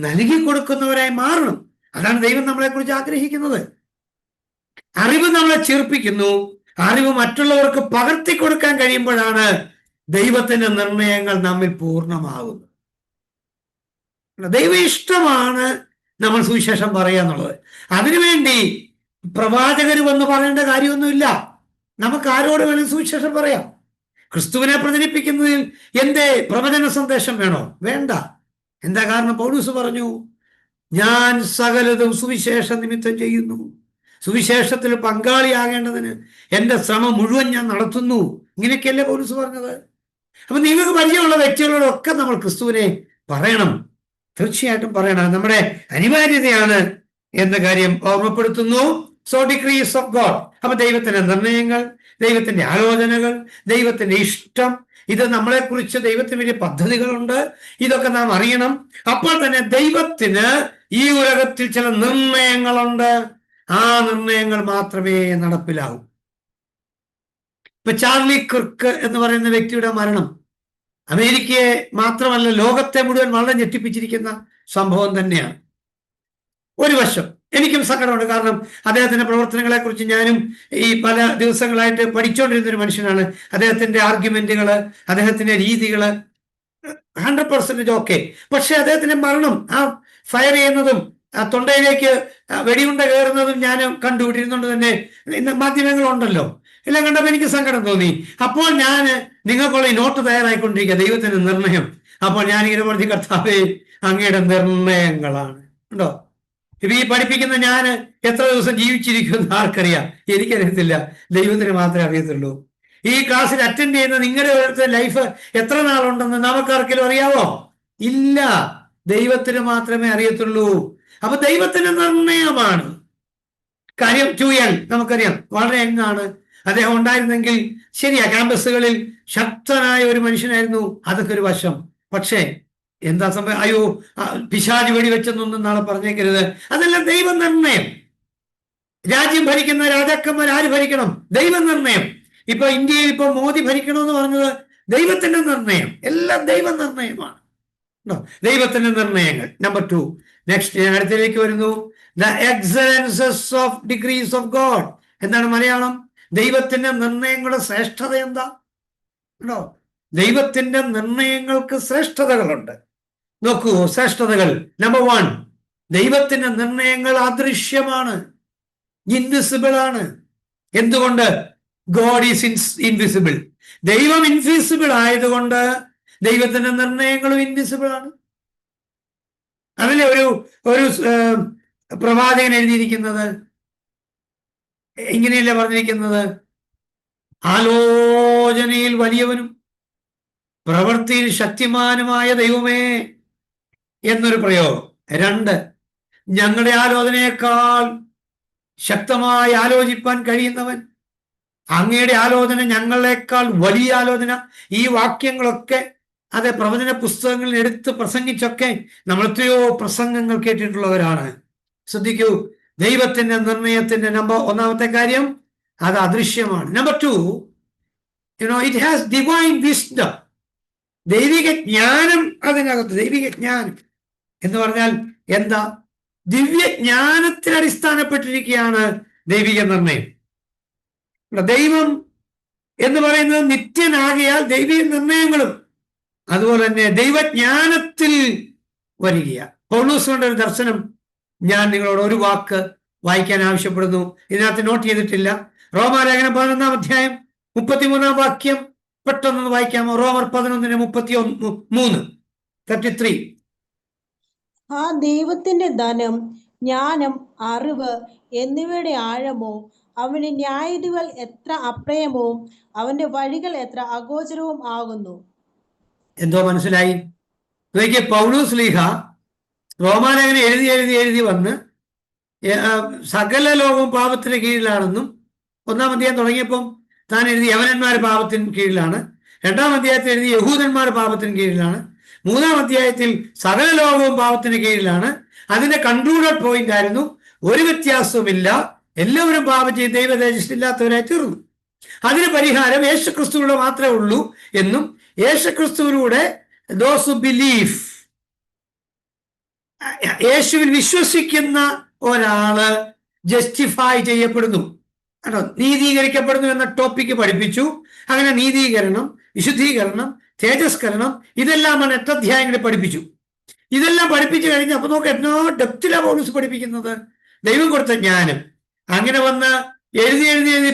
നൽകി കൊടുക്കുന്നവരായി മാറണം. അതാണ് ദൈവം നമ്മളെക്കുറിച്ച് ആഗ്രഹിക്കുന്നത്. അറിവ് നമ്മളെ ചീർപ്പിക്കുന്നു. അറിവ് മറ്റുള്ളവർക്ക് പകർത്തി കൊടുക്കാൻ കഴിയുമ്പോഴാണ് ദൈവത്തിന്റെ നിർണയങ്ങൾ നമ്മിൽ പൂർണ്ണമാകുന്നത്. ദൈവ ഇഷ്ടമാണ് നമ്മൾ സുവിശേഷം പറയുക എന്നുള്ളത്. അതിനുവേണ്ടി പ്രവാചകർ വന്ന് പറയേണ്ട കാര്യമൊന്നുമില്ല. നമുക്ക് ആരോട് വേണം സുവിശേഷം പറയാം. ക്രിസ്തുവിനെ പ്രചരിപ്പിക്കുന്നതിൽ എന്തേ പ്രവചന സന്ദേശം വേണോ? വേണ്ട. എന്താ കാരണം? പൗലോസ് പറഞ്ഞു, ഞാൻ സകലതും സുവിശേഷ നിമിത്തം ചെയ്യുന്നു, സുവിശേഷത്തിൽ പങ്കാളിയാകേണ്ടതിന് എൻ്റെ ശ്രമം മുഴുവൻ ഞാൻ നടത്തുന്നു. ഇങ്ങനെയൊക്കെയല്ലേ പൗലോസ് പറഞ്ഞത്? അപ്പൊ നിങ്ങൾക്ക് പരിചയമുള്ള വ്യക്തികളോടൊക്കെ നമ്മൾ ക്രിസ്തുവിനെ പറയണം, തീർച്ചയായിട്ടും പറയണം. നമ്മുടെ അനിവാര്യതയാണ് എന്ന കാര്യം ഓർമ്മപ്പെടുത്തുന്നു. So decrease of God. അപ്പൊ ദൈവത്തിന്റെ നിർണയങ്ങൾ, ദൈവത്തിന്റെ ആലോചനകൾ, ദൈവത്തിന്റെ ഇഷ്ടം, ഇത് നമ്മളെക്കുറിച്ച് ദൈവത്തിന് വലിയ പദ്ധതികളുണ്ട്. ഇതൊക്കെ നാം അറിയണം. അപ്പോൾ തന്നെ ദൈവത്തിന് ഈ ഉലകത്തിൽ ചില നിർണയങ്ങളുണ്ട്. ആ നിർണയങ്ങൾ മാത്രമേ നടപ്പിലാവൂ. ഇപ്പൊ ചാർലി കിർക്ക് എന്ന് പറയുന്ന വ്യക്തിയുടെ മരണം അമേരിക്കയെ മാത്രമല്ല ലോകത്തെ മുഴുവൻ വളരെ ഞെട്ടിപ്പിച്ചിരിക്കുന്ന സംഭവം തന്നെയാണ്. ഒരു വശം എനിക്കും സങ്കടമുണ്ട്. കാരണം അദ്ദേഹത്തിന്റെ പ്രവർത്തനങ്ങളെ കുറിച്ച് ഞാനും ഈ പല ദിവസങ്ങളായിട്ട് പഠിച്ചുകൊണ്ടിരുന്ന ഒരു മനുഷ്യനാണ്. അദ്ദേഹത്തിന്റെ ആർഗ്യുമെന്റുകള്, അദ്ദേഹത്തിന്റെ രീതികള് 100% ഓക്കെ. പക്ഷെ അദ്ദേഹത്തിന്റെ മരണം, ആ ഫയർ ചെയ്യുന്നതും ആ തൊണ്ടയിലേക്ക് വെടിയുണ്ട കയറുന്നതും ഞാൻ കണ്ടുപിട്ടിരുന്നുകൊണ്ട് തന്നെ ഇന്ന് മാധ്യമങ്ങളുണ്ടല്ലോ, എല്ലാം കണ്ടപ്പോൾ എനിക്ക് സങ്കടം തോന്നി. അപ്പോൾ ഞാൻ നിങ്ങൾക്കുള്ള ഈ നോട്ട് തയ്യാറായിക്കൊണ്ടിരിക്കുക, ദൈവത്തിന്റെ നിർണയം. അപ്പോൾ ഞാനിങ്ങനെ പറഞ്ഞു, കർത്താവേ അങ്ങയുടെ നിർണയങ്ങളാണ്. ഉണ്ടോ? ഇപ്പൊ ഈ പഠിപ്പിക്കുന്ന ഞാൻ എത്ര ദിവസം ജീവിച്ചിരിക്കുമെന്ന് ആർക്കറിയാം? എനിക്കറിയത്തില്ല, ദൈവത്തിന് മാത്രമേ അറിയത്തുള്ളൂ. ഈ ക്ലാസ്സിൽ അറ്റൻഡ് ചെയ്യുന്ന നിങ്ങളുടെ ഓരോരുത്തരുടെ ലൈഫ് എത്ര നാളുണ്ടെന്ന് നമുക്കാർക്കെങ്കിലും അറിയാവോ? ഇല്ല, ദൈവത്തിന് മാത്രമേ അറിയത്തുള്ളൂ. അപ്പൊ ദൈവത്തിന്റെ നിർണയമാണ് കാര്യം. ചൂയൽ നമുക്കറിയാം, വളരെ യങ്ങാണ് അദ്ദേഹം. ഉണ്ടായിരുന്നെങ്കിൽ ശരിയാ, ക്യാമ്പസുകളിൽ ശക്തനായ ഒരു മനുഷ്യനായിരുന്നു. അതൊക്കെ ഒരു വശം. പക്ഷേ എന്താ സംഭവം? അയ്യോ, പിശാച് വെടിവെച്ചെന്നൊന്നും നാളെ പറഞ്ഞേക്കരുത്. അതെല്ലാം ദൈവനിർണയം. രാജ്യം ഭരിക്കുന്ന രാജാക്കന്മാർ ആര് ഭരിക്കണം? ദൈവനിർണയം. ഇപ്പൊ ഇന്ത്യയിൽ ഇപ്പൊ മോദി ഭരിക്കണമെന്ന് പറഞ്ഞത് ദൈവത്തിന്റെ നിർണയം. എല്ലാം ദൈവനിർണയമാണ്. ദൈവത്തിന്റെ നിർണയങ്ങൾ. നമ്പർ 2. നെക്സ്റ്റ് ഞാൻ അടുത്തേക്ക് വരുന്നു. The excellences of degrees of God. എന്താണ് മലയാളം? ദൈവത്തിന്റെ നിർണയങ്ങളുടെ ശ്രേഷ്ഠത എന്താ? ഉണ്ടോ? ദൈവത്തിന്റെ നിർണയങ്ങൾക്ക് ശ്രേഷ്ഠതകളുണ്ട്. നോക്കൂ, ശ്രേഷ്ഠതകൾ. നമ്പർ 1, ദൈവത്തിന്റെ നിർണയങ്ങൾ അദൃശ്യമാണ്, ഇൻവിസിബിൾ ആണ്. എന്തുകൊണ്ട്? God is invisible. ദൈവം ഇൻവിസിബിൾ ആയതുകൊണ്ട് ദൈവത്തിന്റെ നിർണയങ്ങളും ഇൻവിസിബിൾ ആണ്. അതിലെ ഒരു പ്രവാചകൻ എഴുതിയിരിക്കുന്നത് ഇങ്ങനെയല്ല പറഞ്ഞിരിക്കുന്നത്, ആലോചനയിൽ വലിയവനും പ്രവൃത്തിയിൽ ശക്തിമാനുമായ ദൈവമേ എന്നൊരു പ്രയോഗം. 2, ഞങ്ങളുടെ ആലോചനയേക്കാൾ ശക്തമായി ആലോചിപ്പാൻ കഴിയുന്നവൻ, അങ്ങയുടെ ആലോചന ഞങ്ങളെക്കാൾ വലിയ ആലോചന. ഈ വാക്യങ്ങളൊക്കെ അത് പ്രവചന പുസ്തകങ്ങളിൽ എടുത്ത് പ്രസംഗിച്ചൊക്കെ നമ്മൾ എത്രയോ പ്രസംഗങ്ങൾ കേട്ടിട്ടുള്ളവരാണ്. ശ്രദ്ധിക്കൂ, ദൈവത്തിന്റെ നിർണയത്തിന്റെ ഒന്നാമത്തെ കാര്യം അത് അദൃശ്യമാണ്. Number 2, it has divine wisdom. ദൈവിക ജ്ഞാനം അതിനകത്ത്. ദൈവിക ജ്ഞാനം എന്ന് പറഞ്ഞാൽ എന്താ? ദിവ്യജ്ഞാനത്തിൽ അടിസ്ഥാനപ്പെട്ടിരിക്കുകയാണ് ദൈവിക നിർണയം. ദൈവം എന്ന് പറയുന്നത് നിത്യനാകിയാൽ ദൈവിക നിർണയങ്ങളും അതുപോലെ തന്നെ ദൈവജ്ഞാനത്തിൽ വരിക. പൗലോസിന്റെ ഒരു ദർശനം ഞാൻ നിങ്ങളോട് ഒരു വാക്ക് വായിക്കാൻ ആവശ്യപ്പെടുന്നു. ഇതിനകത്ത് നോട്ട് ചെയ്തിട്ടില്ല. റോമാലേഖനം 11-ാം അധ്യായം 33-ാം വാക്യം പെട്ടെന്ന് വായിക്കാമോ? റോമർ 11:33. ആ ദൈവത്തിന്റെ ധനം, ജ്ഞാനം, അറിവ് എന്നിവയുടെ ആഴമോ, അവന്റെ ന്യായവിധികൾ എത്ര അപ്രയമവും അവന്റെ വഴികൾ എത്ര അഗോചരവും ആകുന്നു. എന്തോ മനസ്സിലായി? പൗലോസ് ശ്ലീഹ റോമാലേഖനം എഴുതി വന്ന് സകല ലോകവും പാപത്തിന് കീഴിലാണെന്നും 1-ാം അധ്യായം തുടങ്ങിയപ്പം താൻ എഴുതി യവനന്മാർ പാപത്തിന് കീഴിലാണ്. 2-ാം അധ്യായത്തിൽ എഴുതി യഹൂദന്മാർ പാപത്തിന് കീഴിലാണ്. 3-ാം അധ്യായത്തിൽ സകല ലോകവും പാപത്തിന് കീഴിലാണ്. അതിന്റെ കൺക്ലൂഡഡ് പോയിന്റ് ആയിരുന്നു, ഒരു വ്യത്യാസവുമില്ല, എല്ലാവരും പാപം ചെയ്ത് ദൈവ തേജസ്സില്ലാത്തവരായി തീർന്നു. അതിന് പരിഹാരം യേശുക്രിസ്തുവിലൂടെ മാത്രമേ ഉള്ളൂ എന്നും യേശുക്രിസ്തുവിലൂടെ ദോസ് ഹു ബിലീവ്, യേശുവിൽ വിശ്വസിക്കുന്ന ഒരാള് ജസ്റ്റിഫൈ ചെയ്യപ്പെടുന്നു, നീതീകരിക്കപ്പെടുന്നു എന്ന ടോപ്പിക്ക് പഠിപ്പിച്ചു. അങ്ങനെ നീതീകരണം, വിശുദ്ധീകരണം, തേജസ്കരണം ഇതെല്ലാമാണ് 8 അധ്യായങ്ങളിൽ പഠിപ്പിച്ചു. ഇതെല്ലാം പഠിപ്പിച്ചു കഴിഞ്ഞ് അപ്പൊ നോക്ക് എന്നോ ഡെപ്തിലാണ് പൗലോസ് പഠിപ്പിക്കുന്നത്. ദൈവം കൊടുത്ത ജ്ഞാനം, അങ്ങനെ വന്ന് എഴുതി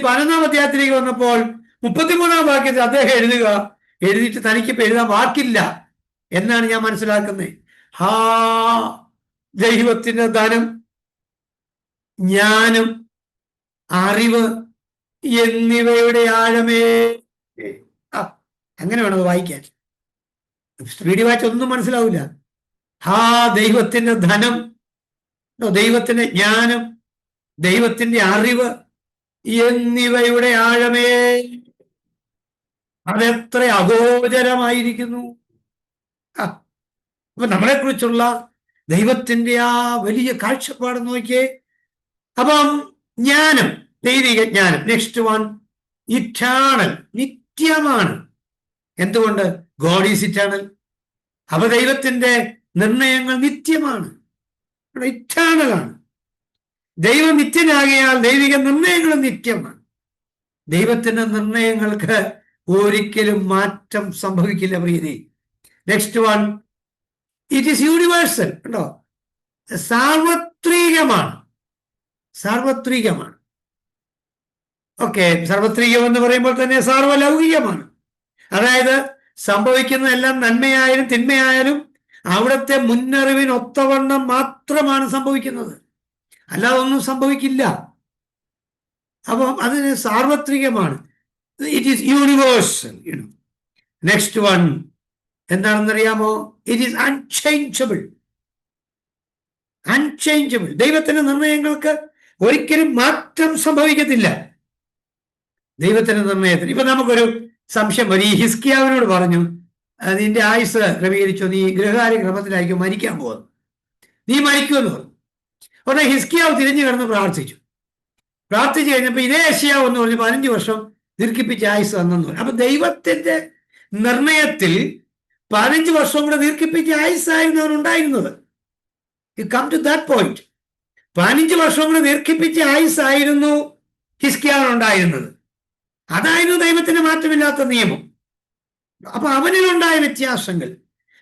11-ാം അധ്യായത്തിലേക്ക് വന്നപ്പോൾ 33-ാം വാക്യത്തിൽ അദ്ദേഹം എഴുതിയിട്ട് തനിക്കിപ്പോൾ എഴുതാൻ വാക്കില്ല എന്നാണ് ഞാൻ മനസ്സിലാക്കുന്നത്. ദൈവത്തിന്റെ ധനം, ജ്ഞാനം, അറിവ് എന്നിവയുടെ ആഴമേ. അങ്ങനെ വേണം വായിക്കാൻ. സ്പീഡ് വായിച്ചൊന്നും മനസ്സിലാവില്ല. ദൈവത്തിന്റെ ധനം, ദൈവത്തിന്റെ ജ്ഞാനം, ദൈവത്തിന്റെ അറിവ് എന്നിവയുടെ ആഴമേ, അതെത്ര അഗോചരമായിരിക്കുന്നു. അപ്പൊ നമ്മളെ കുറിച്ചുള്ള ദൈവത്തിന്റെ ആ വലിയ കാഴ്ചപ്പാട് നോക്കിയേ. അപ്പം ജ്ഞാനം, ദൈവിക ജ്ഞാനം. നെക്സ്റ്റ് വൺ, ഇറ്റേണൽ, നിത്യമാണ്. എന്തുകൊണ്ട്? God is eternal. അപ്പൊ ദൈവത്തിന്റെ നിർണയങ്ങൾ നിത്യമാണ്, ഇറ്റേണലാണ്. ദൈവം നിത്യനാകിയാൽ ദൈവിക നിർണയങ്ങളും നിത്യമാണ്. ദൈവത്തിന്റെ നിർണയങ്ങൾക്ക് ഒരിക്കലും മാറ്റം സംഭവിക്കില്ല Preethi. Next one, it is universal. ഉണ്ടോ? സാർവത്രികമാണ്. സാർവത്രികമാണ്. ഓക്കെ, സാർവത്രികം എന്ന് പറയുമ്പോൾ തന്നെ സാർവലൗകികമാണ്. അതായത് സംഭവിക്കുന്നതെല്ലാം നന്മയായാലും തിന്മയായാലും അവിടുത്തെ മുന്നറിവിനൊത്തവണ്ണം മാത്രമാണ് സംഭവിക്കുന്നത്, അല്ലാതെ ഒന്നും സംഭവിക്കില്ല. അപ്പം അതിന് സാർവത്രികമാണ്. It is universal. Next one എന്താണെന്നറിയാമോ? It is unchangeable. അൺചേഞ്ചബിൾ. ദൈവത്തിന്റെ നിർണയങ്ങൾക്ക് ഒരിക്കലും മാറ്റം സംഭവിക്കത്തില്ല. ദൈവത്തിന്റെ നിർണയത്തിന് ഇപ്പൊ നമുക്കൊരു സംശയം വരും. ഈ ഹിസ്കിയാവിനോട് പറഞ്ഞു, നിന്റെ ആയുസ് ക്രമീകരിച്ചോ, നീ ഗൃഹകാര്യ ക്രമത്തിലായിരിക്കും മരിക്കാൻ പോകുന്നു, നീ മരിക്കുമെന്ന് പറഞ്ഞു. ഉടനെ ഹിസ്കിയാവ് തിരിഞ്ഞു കിടന്ന് പ്രാർത്ഥിച്ചു കഴിഞ്ഞപ്പോൾ ഇതേ യെശയ്യാവ് എന്ന് പറഞ്ഞു 15 വർഷം ദീർഘിപ്പിച്ച ആയുസ് തന്നെന്ന് പറഞ്ഞു. അപ്പൊ ദൈവത്തിന്റെ നിർണയത്തിൽ 15 വർഷം കൂടെ ദീർഘിപ്പിച്ച ആയുസ്സായിരുന്നു അവനുണ്ടായിരുന്നത്. You come to that point. 15 വർഷം കൂടെ ദീർഘിപ്പിച്ച ആയുസ്സായിരുന്നു ഹിസ്കിയാവിനുണ്ടായിരുന്നത്. അതായിരുന്നു ദൈവത്തിന് മാറ്റമില്ലാത്ത നിയമം. അപ്പൊ അവനിലുണ്ടായ വ്യത്യാസങ്ങൾ.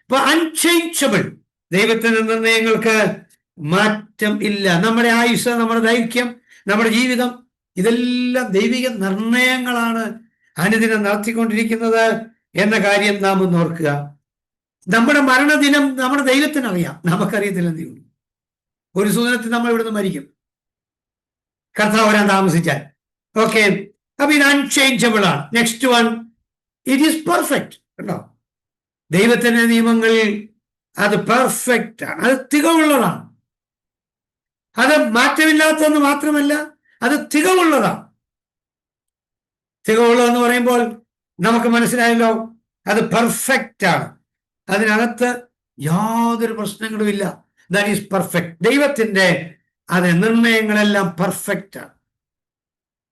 ഇപ്പൊ അൺചേഞ്ചബിൾ. ദൈവത്തിന്റെ നിർണയങ്ങൾക്ക് മാറ്റം ഇല്ല. നമ്മുടെ ആയുസ്, നമ്മുടെ ദൈർഘ്യം, നമ്മുടെ ജീവിതം, ഇതെല്ലാം ദൈവിക നിർണയങ്ങളാണ് അനുദിനം നടത്തിക്കൊണ്ടിരിക്കുന്നത് എന്ന കാര്യം നാം ഒന്ന് ഓർക്കുക. നമ്മുടെ മരണദിനം നമ്മുടെ ദൈവത്തിനറിയാം, നമുക്കറിയത്തില്ലെന്നേ ഉള്ളൂ. ഒരു സുദിനത്തിൽ നമ്മൾ ഇവിടുന്ന് മരിക്കും, കർത്താവ് വരാൻ താമസിച്ചാൽ. ഓക്കെ, അപ്പൊ ഇത് അൺചേഞ്ചബിൾ ആണ്. Next one, it is perfect. കേട്ടോ, ദൈവത്തിന്റെ നിയമങ്ങളിൽ അത് പെർഫെക്റ്റ് ആണ്, അത് തികവുള്ളതാണ്. അത് മാറ്റമില്ലാത്തതെന്ന് മാത്രമല്ല, അത് തികവുള്ളതാണ്. തികവുള്ളതെന്ന് പറയുമ്പോൾ നമുക്ക് മനസ്സിലായല്ലോ, അത് പെർഫെക്റ്റ് ആണ്. അതിനകത്ത് യാതൊരു പ്രശ്നങ്ങളും ഇല്ല. That is perfect. ദൈവത്തിന്റെ നിർണയങ്ങളെല്ലാം പെർഫെക്റ്റ് ആണ്.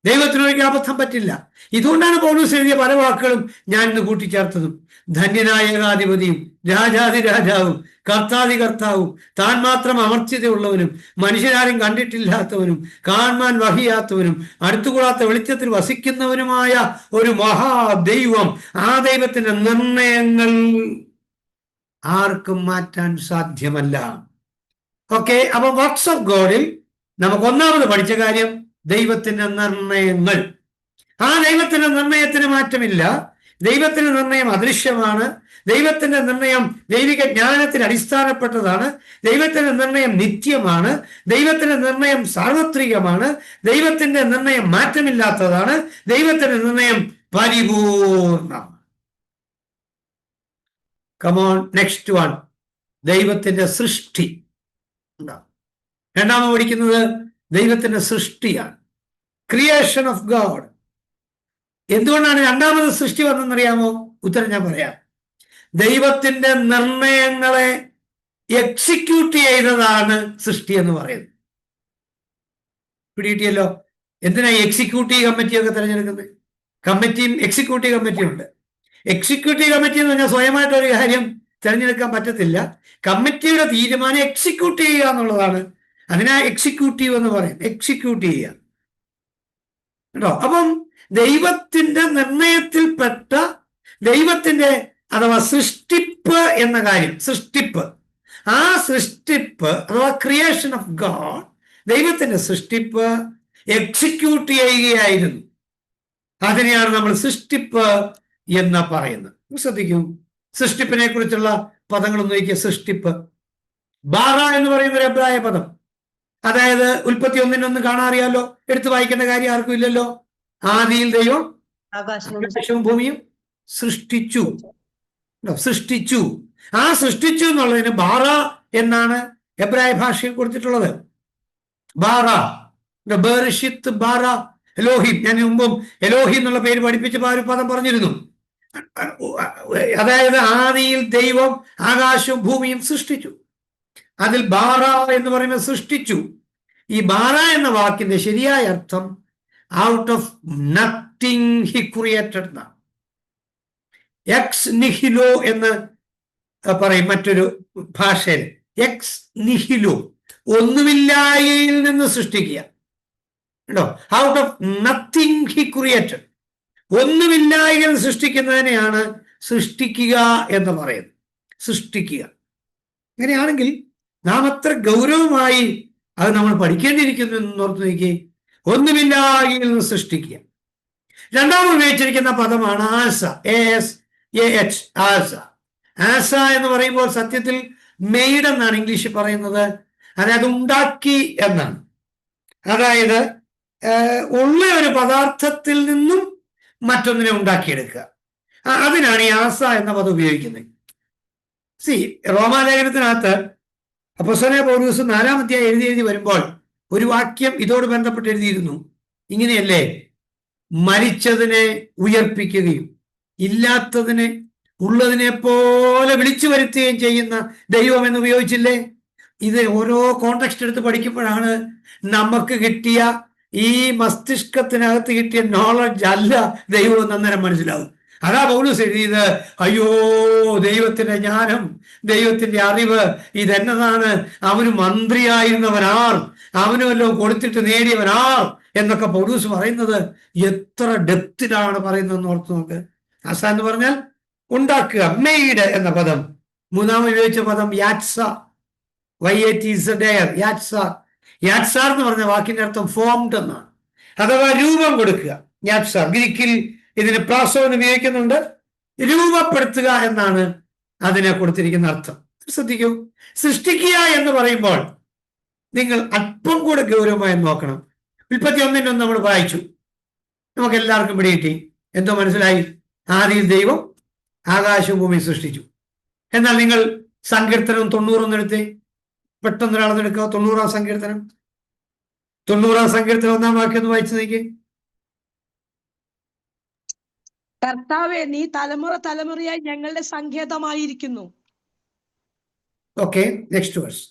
ദൈവത്തിനൊരിക്കലും അബദ്ധം പറ്റില്ല. ഇതുകൊണ്ടാണ് പൗലോസ് എഴുതിയ പല വാക്കുകളും ഞാൻ ഇന്ന് കൂട്ടിച്ചേർത്തതും. ധന്യനായ ഏകാധിപതിയും രാജാതി രാജാവും കർത്താതി കർത്താവും താൻ മാത്രം അമർത്യതയുള്ളവനും മനുഷ്യരാരും കണ്ടിട്ടില്ലാത്തവനും കാണാൻ വഹിയാത്തവനും അടുത്തുകൂടാത്ത വെളിച്ചത്തിൽ വസിക്കുന്നവനുമായ ഒരു മഹാദൈവം. ആ ദൈവത്തിന്റെ നിർണയങ്ങൾ ആർക്കും മാറ്റാൻ സാധ്യമല്ല. ഓക്കെ, അപ്പൊ വർക്ക്സ് ഓഫ് ഗോഡിൽ നമുക്ക് ഒന്നാമത് പഠിച്ച കാര്യം ദൈവത്തിന്റെ നിർണയങ്ങൾ. ആ ദൈവത്തിന്റെ നിർണയത്തിന് മാറ്റമില്ല. ദൈവത്തിന്റെ നിർണയം അദൃശ്യമാണ്. ദൈവത്തിന്റെ നിർണയം ദൈവിക ജ്ഞാനത്തിന് അടിസ്ഥാനപ്പെട്ടതാണ്. ദൈവത്തിന്റെ നിർണയം നിത്യമാണ്. ദൈവത്തിന്റെ നിർണയം സാർവത്രികമാണ്. ദൈവത്തിന്റെ നിർണയം മാറ്റമില്ലാത്തതാണ്. ദൈവത്തിന്റെ നിർണയം പരിപൂർണമാണ്. കമോൺ, നെക്സ്റ്റ് വൺ, ദൈവത്തിന്റെ സൃഷ്ടി. രണ്ടാമത് പഠിക്കുന്നത് ദൈവത്തിന്റെ സൃഷ്ടിയാണ്, ക്രിയേഷൻ ഓഫ് ഗോഡ്. എന്തുകൊണ്ടാണ് രണ്ടാമത് സൃഷ്ടി വന്നെന്നറിയാമോ? ഉത്തരം ഞാൻ പറയാം. ദൈവത്തിന്റെ നിർണയങ്ങളെ എക്സിക്യൂട്ട് ചെയ്തതാണ് സൃഷ്ടി എന്ന് പറയുന്നത്. പിടികിട്ടിയല്ലോ. എന്തിനാ എക്സിക്യൂട്ടീവ് കമ്മിറ്റിയൊക്കെ തിരഞ്ഞെടുക്കുന്നത്? കമ്മിറ്റിയും എക്സിക്യൂട്ടീവ് കമ്മിറ്റിയും ഉണ്ട്. എക്സിക്യൂട്ടീവ് കമ്മിറ്റി എന്ന് പറഞ്ഞാൽ സ്വയമായിട്ടൊരു കാര്യം തിരഞ്ഞെടുക്കാൻ പറ്റത്തില്ല. കമ്മിറ്റിയുടെ തീരുമാനം എക്സിക്യൂട്ട് ചെയ്യുക എന്നുള്ളതാണ്. അതിനാ എക്സിക്യൂട്ടീവ് എന്ന് പറയും. എക്സിക്യൂട്ട് ചെയ്യുക കേട്ടോ. അപ്പം ദൈവത്തിന്റെ നിർണയത്തിൽപ്പെട്ട ദൈവത്തിന്റെ അഥവാ സൃഷ്ടിപ്പ് എന്ന കാര്യം, സൃഷ്ടിപ്പ്, ആ സൃഷ്ടിപ്പ് അഥവാ ക്രിയേഷൻ ഓഫ് ഗോഡ്, ദൈവത്തിന്റെ സൃഷ്ടിപ്പ് എക്സിക്യൂട്ട് ചെയ്യുകയായിരുന്നു. അതിനെയാണ് നമ്മൾ സൃഷ്ടിപ്പ് എന്ന് പറയുന്നത്. ശ്രദ്ധിക്കും, സൃഷ്ടിപ്പിനെ കുറിച്ചുള്ള പദങ്ങൾ ഒന്ന് നോക്കിയ. സൃഷ്ടിപ്പ്, ബാറ എന്ന് പറയുന്ന ഒരു എബ്രായ പദം. അതായത് ഉൽപ്പത്തി 1:1 കാണാറിയാലോ, എടുത്തു വായിക്കേണ്ട കാര്യം ആർക്കും ഇല്ലല്ലോ. ആദിയിൽ ദൈവം ആകാശവും ഭൂമിയും സൃഷ്ടിച്ചു. സൃഷ്ടിച്ചു. ആ സൃഷ്ടിച്ചു എന്നുള്ളതിന് ബാറ എന്നാണ് എബ്രായ ഭാഷയിൽ കൊടുത്തിട്ടുള്ളത്. ബാറ, ബേർഷിത്ത്, ബാറ, എലോഹിം. ഞാൻ മുമ്പും എലോഹിം എന്നുള്ള പേര് പഠിപ്പിച്ചപ്പോൾ ഒരു പദം പറഞ്ഞിരുന്നു. അതായത് ആദിയിൽ ദൈവം ആകാശവും ഭൂമിയും സൃഷ്ടിച്ചു. അതിൽ ബാറ എന്ന് പറയുന്നത് സൃഷ്ടിച്ചു. ഈ ബാറ എന്ന വാക്കിന്റെ ശരിയായ അർത്ഥം out of nothing he created എന്നാണ്. എക്സ് നിഹിലോ എന്ന് പറയും മറ്റൊരു ഭാഷയിൽ. എക്സ് നിഹിലോ, ഒന്നുമില്ലായ്മയിൽ നിന്ന് സൃഷ്ടിക്കുക. കേട്ടോ, out of nothing he created. ഒന്നുമില്ലായ്മയിൽ സൃഷ്ടിക്കുന്നതിനെയാണ് സൃഷ്ടിക്കുക എന്ന് പറയുന്നത്. സൃഷ്ടിക്കുക. അങ്ങനെയാണെങ്കിൽ നാം അത്ര ഗൗരവമായി അത് നമ്മൾ പഠിക്കേണ്ടിയിരിക്കുന്നു എന്ന് ഓർത്ത് നോക്കി. ഒന്നുമില്ലായ്മയിൽ നിന്ന് സൃഷ്ടിക്കുക. രണ്ടാമത് ഉപയോഗിച്ചിരിക്കുന്ന പദമാണ് ആസ, ASAH, ആസ. ആസ എന്ന് പറയുമ്പോൾ സത്യത്തിൽ മെയ്ഡ് എന്നാണ് ഇംഗ്ലീഷിൽ പറയുന്നത്. അതായത് ഉണ്ടാക്കി എന്നാണ്. അതായത് ഉള്ള ഒരു പദാർത്ഥത്തിൽ നിന്നും മറ്റൊന്നിനെ ഉണ്ടാക്കിയെടുക്കുക. അതിനാണ് ഈ ആസ എന്ന പദം ഉപയോഗിക്കുന്നത്. റോമാലേഖനത്തിനകത്ത് അപ്പോസ്തലനായ പൗലോസ് 4-ാം അധ്യായം എഴുതി വരുമ്പോൾ ഒരു വാക്യം ഇതോട് ബന്ധപ്പെട്ട് എഴുതിയിരുന്നു. ഇങ്ങനെയല്ലേ, മരിച്ചതിനെ ഉയർപ്പിക്കുകയും ഇല്ലാത്തതിനെ ഉള്ളതിനെ പോലെ വിളിച്ചു വരുത്തുകയും ചെയ്യുന്ന ദൈവം എന്ന് ഉപയോഗിച്ചില്ലേ? ഇത് ഓരോ കോണ്ടെക്സ്റ്റ് എടുത്ത് പഠിക്കുമ്പോഴാണ് നമുക്ക് കിട്ടിയ ഈ മസ്തിഷ്കത്തിനകത്ത് കിട്ടിയ നോളജ് അല്ല ദൈവം എന്ന് അന്നേരം മനസ്സിലാവും. അതാ പൗലോസ് എഴുതിയത്, അയ്യോ ദൈവത്തിന്റെ ജ്ഞാനം, ദൈവത്തിന്റെ അറിവ് ഇതെന്നതാണ്, അവന് മന്ത്രിയായിരുന്നവനാർ, അവന് വല്ലതും കൊടുത്തിട്ട് നേടിയവനാർ എന്നൊക്കെ പൗലോസ് പറയുന്നത് എത്ര ഡെപ്തിലാണ് പറയുന്നതെന്ന് ഓർത്ത് നോക്ക്. ആസ എന്ന് പറഞ്ഞാൽ ഉണ്ടാക്കുക, മെയ്ഡ് എന്ന പദം. മൂന്നാമത് ഉപയോഗിച്ച പദം യാറ്റ്സ, YATZ, യാറ്റ്സ. യാറ്റ്സ എന്ന് പറഞ്ഞ വാക്കിന്റെ അർത്ഥം ഫോംഡ് എന്നാണ്, അഥവാ രൂപം കൊടുക്കുക. യാറ്റ്സ ഗ്രീക്കിൽ ഇതിന് പ്രാസോ എന്ന് ഉപയോഗിക്കുന്നുണ്ട്. രൂപപ്പെടുത്തുക എന്നാണ് അതിനെ കൊടുത്തിരിക്കുന്ന അർത്ഥം. ശ്രദ്ധിക്കൂ, സൃഷ്ടിക്കുക എന്ന് പറയുമ്പോൾ നിങ്ങൾ അല്പം കൂടെ ഗൗരവമായി നോക്കണം. ഉൽപ്പത്തി 1:1 നമ്മൾ വായിച്ചു, നമുക്ക് എല്ലാവർക്കും പിടികിട്ടി. എന്തോ മനസ്സിലായി? ആദിയിൽ ദൈവം ആകാശവും ഭൂമിയും സൃഷ്ടിച്ചു. എന്നാൽ നിങ്ങൾ സങ്കീർത്തനം 90 എടുത്തേ, പെട്ടെന്ന് ഒരാളെടുക്കുക. 90-ാം സങ്കീർത്തനം, 90-ാം സങ്കീർത്തനം 1-ാം വാക്യം ഒന്ന് വായിച്ചു നോക്കി. കർത്താവേ, നീ തലമുറ തലമുറയായി ഞങ്ങളുടെ സങ്കേതമായിരിക്കുന്നു. Okay, next verse.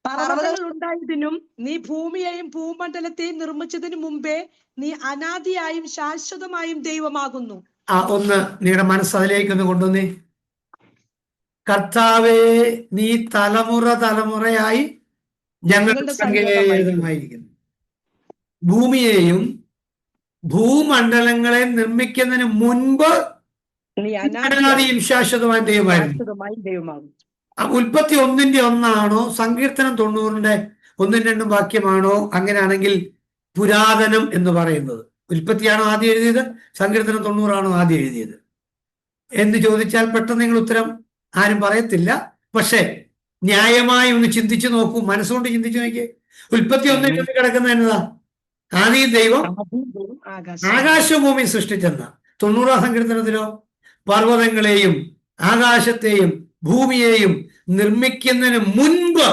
പർവ്വതങ്ങൾ ഉണ്ടായതിനും നീ ഭൂമിയെയും ഭൂമണ്ഡലത്തെയും നിർമ്മിച്ചതിനു മുമ്പേ നീ അനാദിയായും ശാശ്വതമായും ദൈവമാകുന്നു. ഒന്ന് നിങ്ങളുടെ മനസ്സ് അതിലേക്കൊന്ന് കൊണ്ടുവന്നേ. കർത്താവേ, നീ തലമുറ തലമുറയായി ഞങ്ങളുടെ സങ്കേതമായിരിക്കുന്നു. ഭൂമിയെയും ഭൂമണ്ഡലങ്ങളെ നിർമ്മിക്കുന്നതിന് മുൻപ് നീ അനാദിയും ശാശ്വതമായ ദൈവമായിരുന്നു. ഉൽപ്പത്തി 1:1 സങ്കീർത്തനം 90-ന്റെ 1-2 വാക്യമാണോ? അങ്ങനെയാണെങ്കിൽ പുരാതനം എന്ന് പറയുന്നത് ഉൽപ്പത്തിയാണോ ആദ്യം എഴുതിയത്, സങ്കീർത്തനം 90 ആദ്യം എഴുതിയത് എന്ന് ചോദിച്ചാൽ പെട്ടെന്ന് നിങ്ങൾ ഉത്തരം ആരും പറയത്തില്ല. പക്ഷെ ന്യായമായി ഒന്ന് ചിന്തിച്ചു നോക്കൂ, മനസ്സുകൊണ്ട് ചിന്തിച്ചു നോക്കിയേ. ഉൽപ്പത്തി 1:1 കിടക്കുന്ന എന്നതാ? ആദ്യം ദൈവം ആകാശവും ഭൂമിയും സൃഷ്ടിച്ചെന്ന. 90-ാം സങ്കീർത്തനത്തിലോ പർവ്വതങ്ങളെയും ആകാശത്തെയും ഭൂമിയെയും നിർമ്മിക്കുന്നതിന് മുൻപ്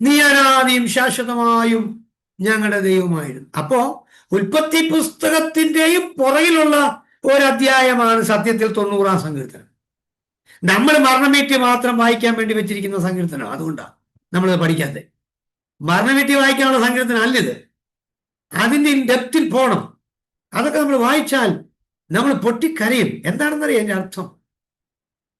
നീ അനാദിയും ശാശ്വതമായും ഞങ്ങളുടെ ദൈവമായിരുന്നു. അപ്പോ ഉൽപ്പത്തി പുസ്തകത്തിന്റെയും പുറകിലുള്ള ഒരധ്യായമാണ് സത്യത്തിൽ 90-ാം സങ്കീർത്തനം. നമ്മൾ മരണമീറ്റി മാത്രം വായിക്കാൻ വേണ്ടി വെച്ചിരിക്കുന്ന സങ്കീർത്തനം. അതുകൊണ്ടാണ് നമ്മളത് പഠിക്കാത്തത്. മരണമീറ്റി വായിക്കാനുള്ള സങ്കീർത്തനം അല്ലിത്. അതിൻ്റെ ഡെപ്തിൽ പോകണം. അതൊക്കെ നമ്മൾ വായിച്ചാൽ നമ്മൾ പൊട്ടിക്കരയും. എന്താണെന്നറിയാം അതിന്റെ അർത്ഥം?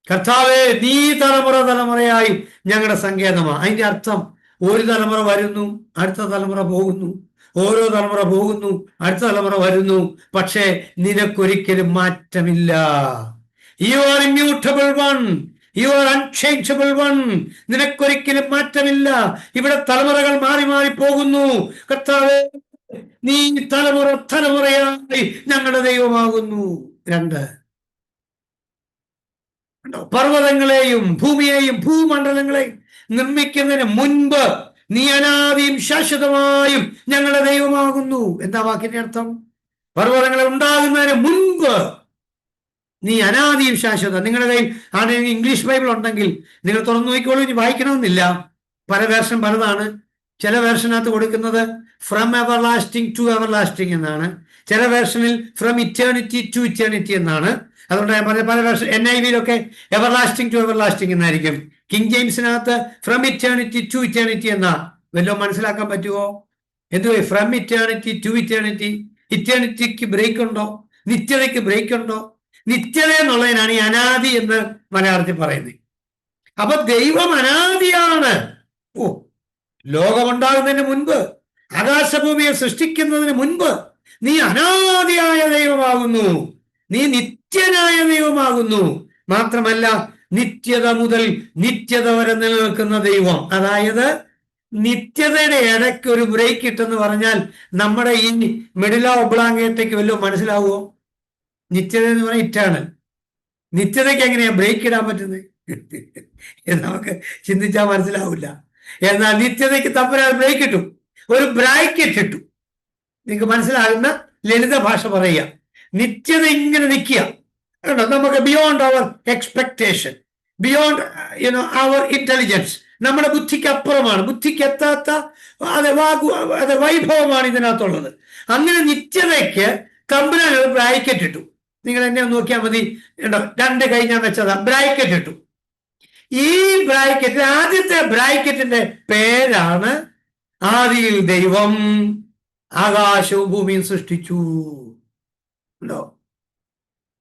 കർത്താവേ, നീ തലമുറ തലമുറയായി ഞങ്ങളുടെ സങ്കേതമാണ്. അതിന്റെ അർത്ഥം ഒരു തലമുറ വരുന്നു, അടുത്ത തലമുറ പോകുന്നു, ഓരോ തലമുറ പോകുന്നു, അടുത്ത തലമുറ വരുന്നു. പക്ഷേ നിനക്കൊരിക്കലും മാറ്റമില്ല. You are immutable one. You are unchangeable one. നിനക്കൊരിക്കലും മാറ്റമില്ല. ഇവിടെ തലമുറകൾ മാറി മാറി പോകുന്നു. കർത്താവേ, നീ തലമുറയായി ഞങ്ങളുടെ ദൈവമാകുന്നു. 2, പർവ്വതങ്ങളെയും ഭൂമിയെയും ഭൂമണ്ഡലങ്ങളെയും നിർമ്മിക്കുന്നതിന് മുൻപ് നീ അനാദിയും ശാശ്വതമായും ഞങ്ങളുടെ ദൈവമാകുന്നു. എന്താ വാക്കിന്റെ അർത്ഥം? പർവ്വതങ്ങളെ ഉണ്ടാകുന്നതിന് മുൻപ് നീ അനാദിയും ശാശ്വതം. നിങ്ങളുടെ കയ്യിൽ ആണെങ്കിൽ ഇംഗ്ലീഷ് ബൈബിൾ ഉണ്ടെങ്കിൽ നിങ്ങൾ തുറന്നു നോക്കിക്കോളൂ. ഇനി വായിക്കണമെന്നില്ല. പല വേർഷൻ പലതാണ്. ചില വേർഷനകത്ത് കൊടുക്കുന്നത് ഫ്രം എവർലാസ്റ്റിംഗ് ടു എവർലാസ്റ്റിംഗ് എന്നാണ്. ചില വേർഷനിൽ ഫ്രം ഇറ്റേണിറ്റി ടു ഇറ്റേണിറ്റി എന്നാണ്. അതുകൊണ്ട് ഞാൻ പറഞ്ഞ പല വേർഷൻ NIV-യിലൊക്കെ എവർലാസ്റ്റിംഗ് ടു എവർലാസ്റ്റിംഗ് എന്നായിരിക്കും. കിങ് ജെയിംസിനകത്ത് ഫ്രം ഇറ്റേണിറ്റി ടു ഇറ്റേണിറ്റി എന്നാ. വല്ലതും മനസ്സിലാക്കാൻ പറ്റുമോ? എന്തുവാ ഫ്രം ഇറ്റേണിറ്റി ടു ഇറ്റേണിറ്റി? ഇറ്റേണിറ്റിക്ക് ബ്രേക്ക് ഉണ്ടോ? നിത്യതയ്ക്ക് ബ്രേക്ക് ഉണ്ടോ? നിത്യത എന്നുള്ളതിനാണ് ഈ അനാദി എന്ന് മലയാളത്തിൽ പറയുന്നത്. അപ്പൊ ദൈവം അനാദിയാണ്. ലോകമുണ്ടാകുന്നതിന് മുൻപ്, ആകാശഭൂമിയെ സൃഷ്ടിക്കുന്നതിന് മുൻപ് നീ അനാദിയായ ദൈവമാകുന്നു. നീ നിത്യനായ ദൈവമാകുന്നു. മാത്രമല്ല, നിത്യത മുതൽ നിത്യത വരെ നിലനിൽക്കുന്ന ദൈവം. അതായത് നിത്യതയുടെ ഇടയ്ക്ക് ഒരു ബ്രേക്ക് ഇട്ടെന്ന് പറഞ്ഞാൽ നമ്മുടെ ഈ മിഡില ഒബ്ലാങ്കേറ്റയ്ക്ക് വല്ലതും മനസ്സിലാവുമോ? നിത്യത എന്ന് പറഞ്ഞാൽ ഇറ്റാണൽ. നിത്യതയ്ക്ക് എങ്ങനെയാ ബ്രേക്ക് ഇടാൻ പറ്റുന്നത്? നമുക്ക് ചിന്തിച്ചാൽ മനസ്സിലാവില്ല. എന്നാൽ നിത്യതയ്ക്ക് തമ്മിൽ ബ്രേക്ക് ഇട്ടു, ഒരു ബ്രാക്കറ്റ് ഇട്ടു. നിങ്ങൾക്ക് മനസ്സിലാകുന്ന ലളിത ഭാഷ പറയുക. നിത്യത ഇങ്ങനെ നിൽക്കുക. നമുക്ക് beyond our expectation, beyond our intelligence, നമ്മുടെ ബുദ്ധിക്ക് അപ്പുറമാണ്, ബുദ്ധിക്ക് എത്താത്ത അത് വൈഭവമാണ് ഇതിനകത്തുള്ളത്. അങ്ങനെ നിത്യതയ്ക്ക് തമ്പുരാൻ ഒരു ബ്രാക്കറ്റ് ഇട്ടു. നിങ്ങൾ എന്നെ നോക്കിയാൽ മതി. 2 കൈ ഞാൻ വെച്ചതാ, ബ്രാക്കറ്റ് ഇട്ടു. ഈ ബ്രാക്കറ്റ്, ആദ്യത്തെ ബ്രാക്കറ്റിന്റെ പേരാണ് ആദിയിൽ ദൈവം ആകാശവും ഭൂമിയും സൃഷ്ടിച്ചു.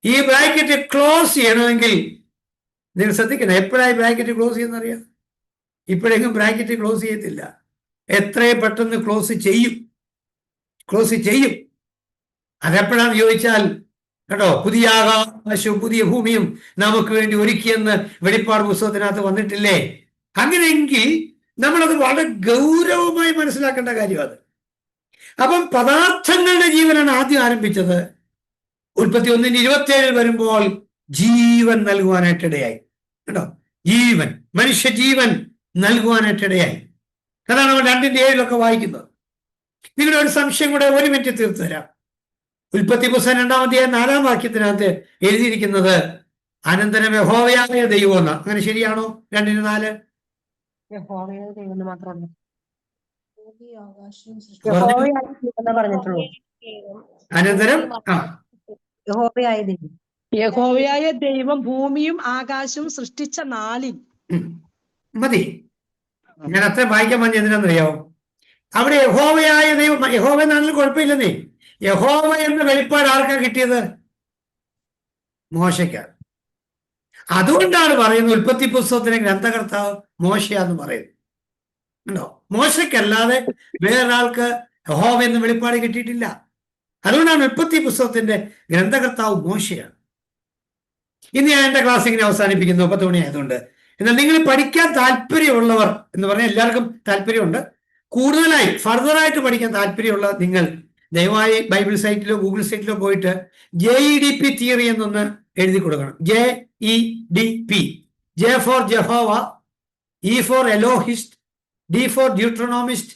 ഈ ബ്രാക്കറ്റ് ക്ലോസ് ചെയ്യണമെങ്കിൽ നിങ്ങൾ ശ്രദ്ധിക്കണം. എപ്പോഴായി ബ്രാക്കറ്റ് ക്ലോസ് ചെയ്യുന്നറിയാം? ഇപ്പോഴെങ്കിലും ബ്രാക്കറ്റ് ക്ലോസ് ചെയ്യത്തില്ല. എത്രയും പെട്ടെന്ന് ക്ലോസ് ചെയ്യും. അതെപ്പോഴാന്ന് ചോദിച്ചാൽ, കേട്ടോ, പുതിയ ആകാശവും പുതിയ ഭൂമിയും നമുക്ക് വേണ്ടി ഒരുക്കിയെന്ന് വെളിപ്പാട് പുസ്തകത്തിനകത്ത് വന്നിട്ടില്ലേ? അങ്ങനെയെങ്കിൽ നമ്മളത് വളരെ ഗൗരവമായി മനസ്സിലാക്കേണ്ട കാര്യം അത്. അപ്പം പദാർത്ഥങ്ങളുടെ ജീവനാണ് ആദ്യം ആരംഭിച്ചത്. ഉൽപ്പത്തി 1:27 വരുമ്പോൾ ജീവൻ നൽകുവാനായിട്ടിടയായി. കേട്ടോ, ജീവൻ, മനുഷ്യജീവൻ നൽകുവാനായിട്ടിടയായി. അതാണ് നമ്മൾ 2:7 വായിക്കുന്നത്. നിങ്ങളുടെ ഒരു സംശയം കൂടെ 1 മിനിറ്റ് തീർത്തു തരാം. ഉൽപ്പത്തി പുസ്തകം 2-ാം അധ്യായം 4-ാം വാക്യത്തിനകത്ത് എഴുതിയിരിക്കുന്നത് അനന്തരം യഹോവയായ ദൈവം എന്നാ. അങ്ങനെ ശരിയാണോ? 2:4 അനന്തരം യഹോവയായ ദൈവം ഭൂമിയും ആകാശവും സൃഷ്ടിച്ച നാളിൽ. മതി. ഞാൻ അത്ര വായിക്കാൻ പറഞ്ഞ എന്തിനാണെന്നറിയാമോ? അവിടെ യഹോവയായ ദൈവം, യഹോവ എന്നാണെങ്കിലും കുഴപ്പമില്ലെന്നേ. യഹോവ എന്ന വെളിപ്പാട് ആർക്കാ കിട്ടിയത്? മോശയ്ക്കാണ്. അതുകൊണ്ടാണ് പറയുന്നത് ഉൽപ്പത്തി പുസ്തകത്തിലെ ഗ്രന്ഥകർത്താവ് മോശയാന്ന് പറയുന്നത്. ഉണ്ടോ? മോശയ്ക്കല്ലാതെ വേറൊരാൾക്ക് യഹോവ എന്ന വെളിപ്പാട് കിട്ടിയിട്ടില്ല. അതുകൊണ്ടാണ് ഉൽപ്പത്തി പുസ്തകത്തിന്റെ ഗ്രന്ഥകർത്താവ് മോശയാണ്. ഇന്ന് ഞാൻ എൻ്റെ ക്ലാസ് ഇങ്ങനെ അവസാനിപ്പിക്കുന്നു, 10 മണി ആയതുകൊണ്ട്. എന്നാൽ നിങ്ങൾ പഠിക്കാൻ താല്പര്യമുള്ളവർ എന്ന് പറഞ്ഞാൽ എല്ലാവർക്കും താല്പര്യമുണ്ട്. കൂടുതലായി ഫർദറായിട്ട് പഠിക്കാൻ താല്പര്യമുള്ള നിങ്ങൾ ദയവായി ബൈബിൾ സൈറ്റിലോ ഗൂഗിൾ സൈറ്റിലോ പോയിട്ട് JEDP തിയറി എന്നൊന്ന് എഴുതി കൊടുക്കണം. JEDP. J for Jehovah, E for Elohist, D for Deuteronomist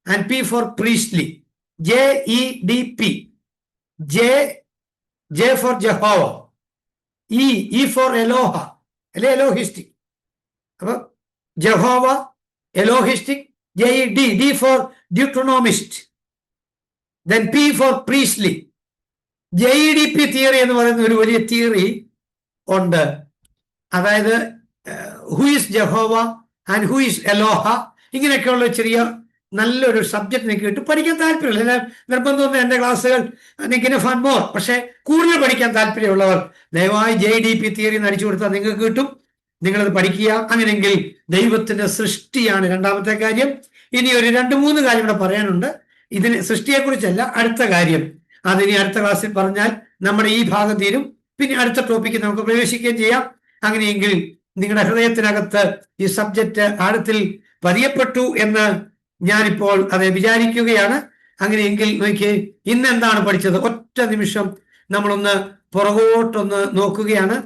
and P for Priestly. JEDP. J for Jehovah, E for Eloha, Elohistic. അപ്പൊ Jehovah, Elohistic, D for Deuteronomist, then P for Priestly. JEDP theory എന്ന് പറയുന്ന ഒരു വലിയ theory ഉണ്ട്. അതായത് who is Jehovah and who is Eloah, ഇങ്ങനെയൊക്കെയുള്ള ചെറിയ നല്ലൊരു സബ്ജക്ട് നിങ്ങൾക്ക് കിട്ടും. പഠിക്കാൻ താല്പര്യമില്ല, നിർബന്ധമൊന്നും എൻ്റെ ക്ലാസ്സുകൾ നിങ്ങൾക്ക് ഫൺ മോർ. പക്ഷെ കൂടുതൽ പഠിക്കാൻ താല്പര്യമുള്ളവർ ദയവായി JEDP തിയറി അടിച്ചു കൊടുത്താൽ നിങ്ങൾക്ക് കിട്ടും. നിങ്ങളത് പഠിക്കുക. അങ്ങനെയെങ്കിൽ ദൈവത്തിന്റെ സൃഷ്ടിയാണ് രണ്ടാമത്തെ കാര്യം. ഇനി ഒരു 2-3 കാര്യം ഇവിടെ പറയാനുണ്ട്. ഇതിന് സൃഷ്ടിയെക്കുറിച്ചല്ല, അടുത്ത കാര്യം. അതിനി അടുത്ത ക്ലാസ്സിൽ പറഞ്ഞാൽ നമ്മുടെ ഈ ഭാഗം തീരും. പിന്നെ അടുത്ത ടോപ്പിക്ക് നമുക്ക് പ്രവേശിക്കുകയും ചെയ്യാം. അങ്ങനെയെങ്കിൽ നിങ്ങളുടെ ഹൃദയത്തിനകത്ത് ഈ സബ്ജക്റ്റ് ആഴത്തിൽ പതിയപ്പെട്ടു എന്ന് ഞാനിപ്പോൾ അത് വിചാരിക്കുകയാണ്. അങ്ങനെയെങ്കിൽ നോക്കിയേ, ഇന്ന് എന്താണ് പഠിച്ചത്? ഒറ്റ നിമിഷം നമ്മളൊന്ന് പുറകോട്ടൊന്ന് നോക്കുകയാണ്.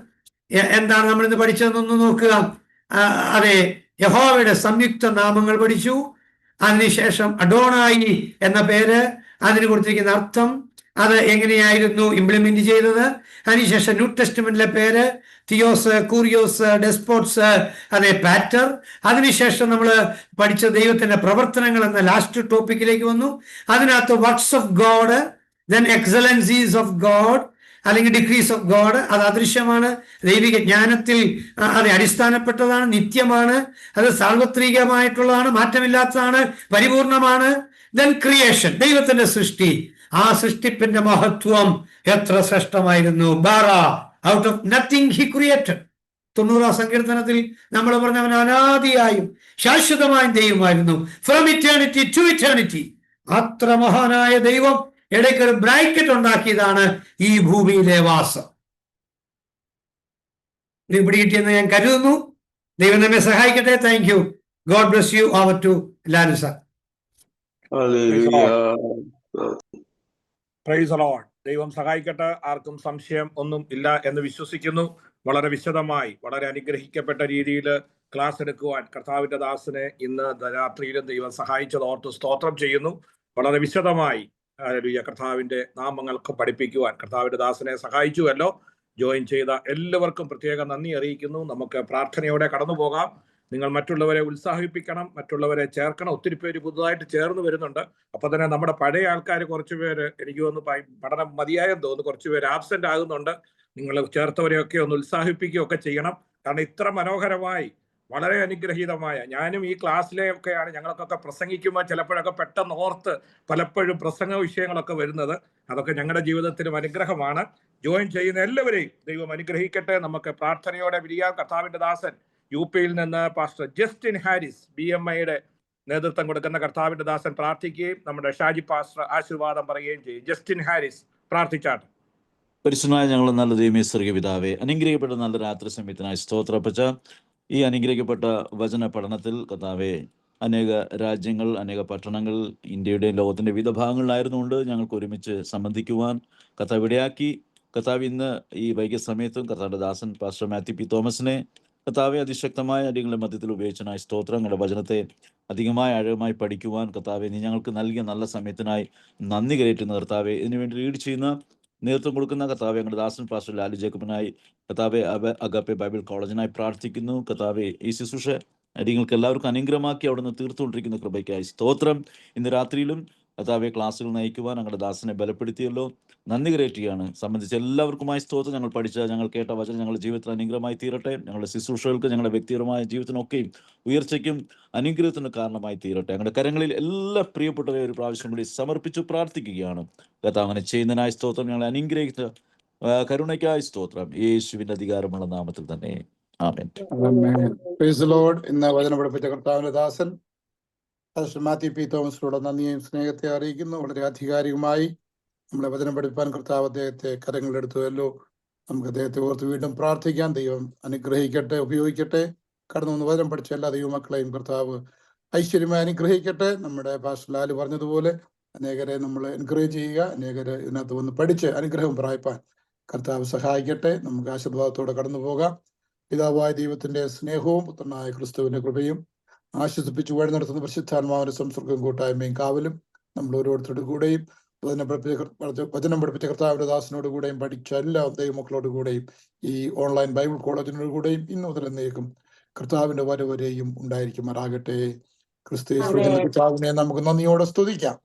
എന്താണ് നമ്മൾ ഇന്ന് പഠിച്ചതെന്നൊന്ന് നോക്കുക. അതെ, യഹോവയുടെ സംയുക്ത നാമങ്ങൾ പഠിച്ചു. അതിനുശേഷം അഡോണായി എന്ന പേര്, അതിന് കൊടുത്തിരിക്കുന്ന അർത്ഥം, അത് എങ്ങനെയായിരുന്നു ഇംപ്ലിമെന്റ് ചെയ്തത്. അതിനുശേഷം ന്യൂ ടെസ്റ്റ്മെന്റിലെ പേര് തിയോസ്, കൂറിയോസ്, ഡെസ്പോട്സ്, അതെ പാറ്റർ. അതിനുശേഷം നമ്മൾ പഠിച്ച ദൈവത്തിന്റെ പ്രവർത്തനങ്ങൾ എന്ന ലാസ്റ്റ് ടോപ്പിക്കിലേക്ക് വന്നു. അതിനകത്ത് works of God, then excellencies of God അല്ലെങ്കിൽ ഡിഗ്രീസ് ഓഫ് ഗോഡ്. അത് അദൃശ്യമാണ്, ദൈവിക ജ്ഞാനത്തിൽ അത് അടിസ്ഥാനപ്പെട്ടതാണ്, നിത്യമാണ്, അത് സാർവത്രികമായിട്ടുള്ളതാണ്, മാറ്റമില്ലാത്തതാണ്, പരിപൂർണമാണ്. ദെൻ ക്രിയേഷൻ, ദൈവത്തിന്റെ സൃഷ്ടി. ആ സൃഷ്ടിപ്പിന്റെ മഹത്വം എത്ര ശ്രേഷ്ഠമായിരുന്നു. ബാറ, out of nothing he created. 90 സങ്കീർത്തനത്തിൽ നമ്മൾ പറഞ്ഞവൻ അനാദിയായും ശാശ്വതമായും ദൈവമായിരുന്നു. From eternity to eternity. അത്ര മഹാനായ ദൈവം ഇടയ്ക്ക് ഒരു ബ്രാക്കറ്റ് ഉണ്ടാക്കിയതാണ് ഈ ഭൂമിയിലെ വാസം. ഇത് പിടികിട്ടിയെന്ന് ഞാൻ കരുതുന്നു. ദൈവം നമ്മെ സഹായിക്കട്ടെ. Thank you. God bless you. Over to Lalu sir. Praise the Lord. ദൈവം സഹായിക്കട്ടെ. ആർക്കും സംശയം ഒന്നും ഇല്ല എന്ന് വിശ്വസിക്കുന്നു. വളരെ വിശദമായി, വളരെ അനുഗ്രഹിക്കപ്പെട്ട രീതിയിൽ ക്ലാസ് എടുക്കുവാൻ കർത്താവിന്റെ ദാസനെ ഇന്ന് രാത്രിയിലും ദൈവം സഹായിച്ചത് ഓർത്ത് സ്തോത്രം ചെയ്യുന്നു. വളരെ വിശദമായി കർത്താവിന്റെ നാമങ്ങൾക്ക് പഠിപ്പിക്കുവാൻ കർത്താവിന്റെ ദാസനെ സഹായിച്ചുവല്ലോ. ജോയിൻ ചെയ്ത എല്ലാവർക്കും പ്രത്യേക നന്ദി അറിയിക്കുന്നു. നമുക്ക് പ്രാർത്ഥനയോടെ കടന്നു പോകാം. നിങ്ങൾ മറ്റുള്ളവരെ ഉത്സാഹിപ്പിക്കണം, മറ്റുള്ളവരെ ചേർക്കണം. ഒത്തിരി പേര് പുതുതായിട്ട് ചേർന്ന് വരുന്നുണ്ട്. അപ്പൊ തന്നെ നമ്മുടെ പഴയ ആൾക്കാർ കുറച്ച് പേര്, എനിക്ക് തോന്നുന്നു പഠനം മതിയായെന്ന് തോന്നുന്നു, കുറച്ച് പേര് ആബ്സെന്റ് ആകുന്നുണ്ട്. നിങ്ങൾ ചേർത്തവരെയൊക്കെ ഒന്ന് ഉത്സാഹിപ്പിക്കുകയൊക്കെ ചെയ്യണം. കാരണം ഇത്ര മനോഹരമായി, വളരെ അനുഗ്രഹീതമായ, ഞാനും ഈ ക്ലാസ്സിലെയൊക്കെയാണ് ഞങ്ങൾക്കൊക്കെ പ്രസംഗിക്കുമ്പോൾ ചിലപ്പോഴൊക്കെ പെട്ടെന്ന് ഓർത്ത് പലപ്പോഴും പ്രസംഗ വിഷയങ്ങളൊക്കെ വരുന്നത്. അതൊക്കെ ഞങ്ങളുടെ ജീവിതത്തിലും അനുഗ്രഹമാണ്. ജോയിൻ ചെയ്യുന്ന എല്ലാവരെയും ദൈവം അനുഗ്രഹിക്കട്ടെ. നമുക്ക് പ്രാർത്ഥനയോടെ വിരിയാം. കർത്താവിന്റെ ദാസൻ യുപിയിൽ നിന്ന് പാസ്റ്റർ ജസ്റ്റിൻ ഹാരിസ് BMIയുടെ നേതൃത്വം കൊടുക്കുന്ന കർത്താവിന്റെ ദാസൻ പ്രാർത്ഥിക്കുകയും നമ്മുടെ ഷാജി പാസ്റ്റർ ആശീർവാദം പറയുകയും ചെയ്യും. ജസ്റ്റിൻ ഹാരിസ് പ്രാർത്ഥിച്ചാട്ടെ. പരിശുദ്ധനായ ഞങ്ങൾ നല്ല ദൈവമേ, സ്വർഗ്ഗ പിതാവേ, അനുഗ്രഹിക്കപ്പെട്ട നല്ല രാത്രി സമയത്തിനായി സ്തോത്രപ്പച്ച. ഈ അനുഗ്രഹിക്കപ്പെട്ട വചന പഠനത്തിൽ കർത്താവേ, അനേക രാജ്യങ്ങൾ, അനേക പട്ടണങ്ങൾ, ഇന്ത്യയുടെയും ലോകത്തിന്റെ വിവിധ ഭാഗങ്ങളിലായിരുന്നുകൊണ്ട് ഞങ്ങൾക്ക് ഒരുമിച്ച് സംബന്ധിക്കുവാൻ കർത്താവ് ഇടയാക്കി. കർത്താവ് ഇന്ന് ഈ വൈകിയ സമയത്തും കർത്താവിന്റെ ദാസൻ പാസ്റ്റർ മാത്യു പി തോമസിനെ കർത്താവെ അതിശക്തമായ അടിയങ്ങളുടെ മധ്യത്തിൽ ഉപയോഗിച്ചതിനായി സ്തോത്രം. ഞങ്ങളുടെ വചനത്തെ അധികമായി ആഴമായി പഠിക്കുവാൻ കർത്താവെ നീ ഞങ്ങൾക്ക് നൽകിയ നല്ല സമയത്തിനായി നന്ദി കരയറ്റുന്ന കർത്താവെ. ഇതിനുവേണ്ടി ലീഡ് ചെയ്യുന്ന, നേതൃത്വം കൊടുക്കുന്ന കർത്താവെ ഞങ്ങളുടെ ദാസൻ പാസ്റ്റർ ലാലു ജേക്കബിനായി കർത്താവെ അഗാപ്പെ ബൈബിൾ കോളേജിനായി പ്രാർത്ഥിക്കുന്നു. കർത്താവെ ഈ ശുശ്രൂഷ അടിയങ്ങൾക്ക് എല്ലാവർക്കും അനുഗ്രഹമാക്കി അവിടുന്ന് തീർത്തുകൊണ്ടിരിക്കുന്ന കൃപയ്ക്കായി സ്തോത്രം. ഇന്ന് രാത്രിയിലും കർത്താവെ ക്ലാസ്സുകൾ നയിക്കുവാൻ ഞങ്ങളുടെ ദാസനെ ബലപ്പെടുത്തിയല്ലോ, നന്ദി കരയറ്റുകയാണ്. സംബന്ധിച്ച എല്ലാവർക്കുമായി സ്തോത്രം. ഞങ്ങൾ പഠിച്ച, ഞങ്ങൾ കേട്ട വചനം ഞങ്ങളുടെ ജീവിതത്തിൽ അനുഗ്രഹമായി തീരട്ടെ. ഞങ്ങളുടെ ശുശ്രൂഷകൾക്ക്, ഞങ്ങളുടെ വ്യക്തിപരമായ ജീവിതത്തിനൊക്കെയും ഉയർച്ചയ്ക്കും അനുഗ്രഹത്തിന് കാരണമായി തീരട്ടെ. ഞങ്ങളുടെ കരങ്ങളിൽ എല്ലാ പ്രിയപ്പെട്ടവരെ ഒരു പ്രാവശ്യം കൂടി സമർപ്പിച്ചു പ്രാർത്ഥിക്കുകയാണ്. കർത്താവ് അങ്ങനെ ചെയ്യുന്നതിനായി സ്തോത്രം. ഞങ്ങളെ അനുഗ്രഹിച്ച കരുണയ്ക്കായി സ്തോത്രം. യേശുവിന്റെ അധികാരമുള്ള നാമത്തിൽ തന്നെ ആമേൻ. Price the Lord. ഇന്ന് വചനം പഠിപ്പിച്ച കർത്താവിന്റെ ദാസൻ പാസ്റ്റർ മാത്യു പി തോമസിനോട് നന്ദിയും സ്നേഹത്തെ അറിയിക്കുന്നു. വളരെ ആധികാരികമായി നമ്മളെ വചനം പഠിപ്പാൻ കർത്താവ് അദ്ദേഹത്തെ കരങ്ങളെടുത്തുവല്ലോ. നമുക്ക് അദ്ദേഹത്തെ ഓർത്ത് വീണ്ടും പ്രാർത്ഥിക്കാം. ദൈവം അനുഗ്രഹിക്കട്ടെ, ഉപയോഗിക്കട്ടെ. കടന്നു വന്ന് വചനം പഠിച്ച എല്ലാ ദൈവമക്കളെയും കർത്താവ് ഐശ്വര്യമായി അനുഗ്രഹിക്കട്ടെ. നമ്മുടെ പാസ്റ്റർ ലാലു പറഞ്ഞതുപോലെ അനേകരെ നമ്മൾ എൻകറേജ് ചെയ്യുക, അനേകരെ ഇതിനകത്ത് വന്ന് പഠിച്ച് അനുഗ്രഹം പ്രാപിപ്പാൻ കർത്താവ് സഹായിക്കട്ടെ. നമുക്ക് ആശീർവാദത്തോടെ കടന്നു പോകാം. പിതാവായ ദൈവത്തിന്റെ സ്നേഹവും പുത്രനായ ക്രിസ്തുവിന്റെ കൃപയും ആശ്വസിപ്പിച്ച് വഴി നടത്തുന്ന പരിശുദ്ധാത്മാവിന്റെ സംസർഗം കൂട്ടായ്മയും കാവലും നമ്മൾ ഓരോരുത്തരുടെ കൂടെയും വചനം പഠിപ്പിച്ച കർത്താവിന്റെ ദാസനോട് കൂടെയും പഠിച്ച എല്ലാ ദൈവമക്കളോട് കൂടെയും ഈ ഓൺലൈൻ ബൈബിൾ കോളേജിനോട് കൂടെയും ഇന്നു മുതൽ എന്നേക്കും കർത്താവിന്റെ വരവരെയും ഉണ്ടായിരിക്കുമാറാകട്ടെ. ക്രിസ്തുയേശുവിന്റെ കർത്താവിനെ നമുക്ക് നന്ദിയോടെ സ്തുതിക്കാം.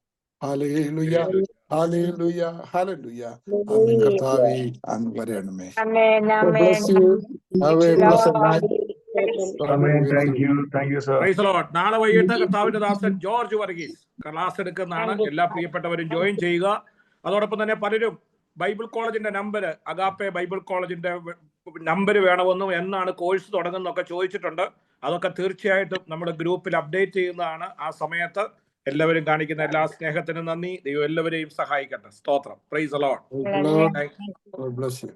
ഹല്ലേലൂയ, ഹല്ലേലൂയ, ഹല്ലേലൂയ. ആമേൻ. കർത്താവേ അങ്ങ് വരണമേ. നാളെ വൈകിട്ട് കർത്താവിന്റെ ദാസൻ ജോർജ് വർഗീസ് ക്ലാസ് എടുക്കുന്നതാണ്. എല്ലാ പ്രിയപ്പെട്ടവരും ജോയിൻ ചെയ്യുക. അതോടൊപ്പം തന്നെ പലരും ബൈബിൾ കോളേജിന്റെ നമ്പർ, അഗാപ്പെ ബൈബിൾ കോളേജിന്റെ നമ്പർ വേണമെന്നും എന്നാണ് കോഴ്സ് തുടങ്ങുന്നൊക്കെ ചോദിച്ചിട്ടുണ്ട്. അതൊക്കെ തീർച്ചയായിട്ടും നമ്മുടെ ഗ്രൂപ്പിൽ അപ്ഡേറ്റ് ചെയ്യുന്നതാണ്. ആ സമയത്ത് എല്ലാവരും കാണിക്കുന്ന എല്ലാ സ്നേഹത്തിനും നന്ദി. ദൈവം എല്ലാവരെയും സഹായിക്കട്ടെ. സ്തോത്രം. Price the Lord. God bless you.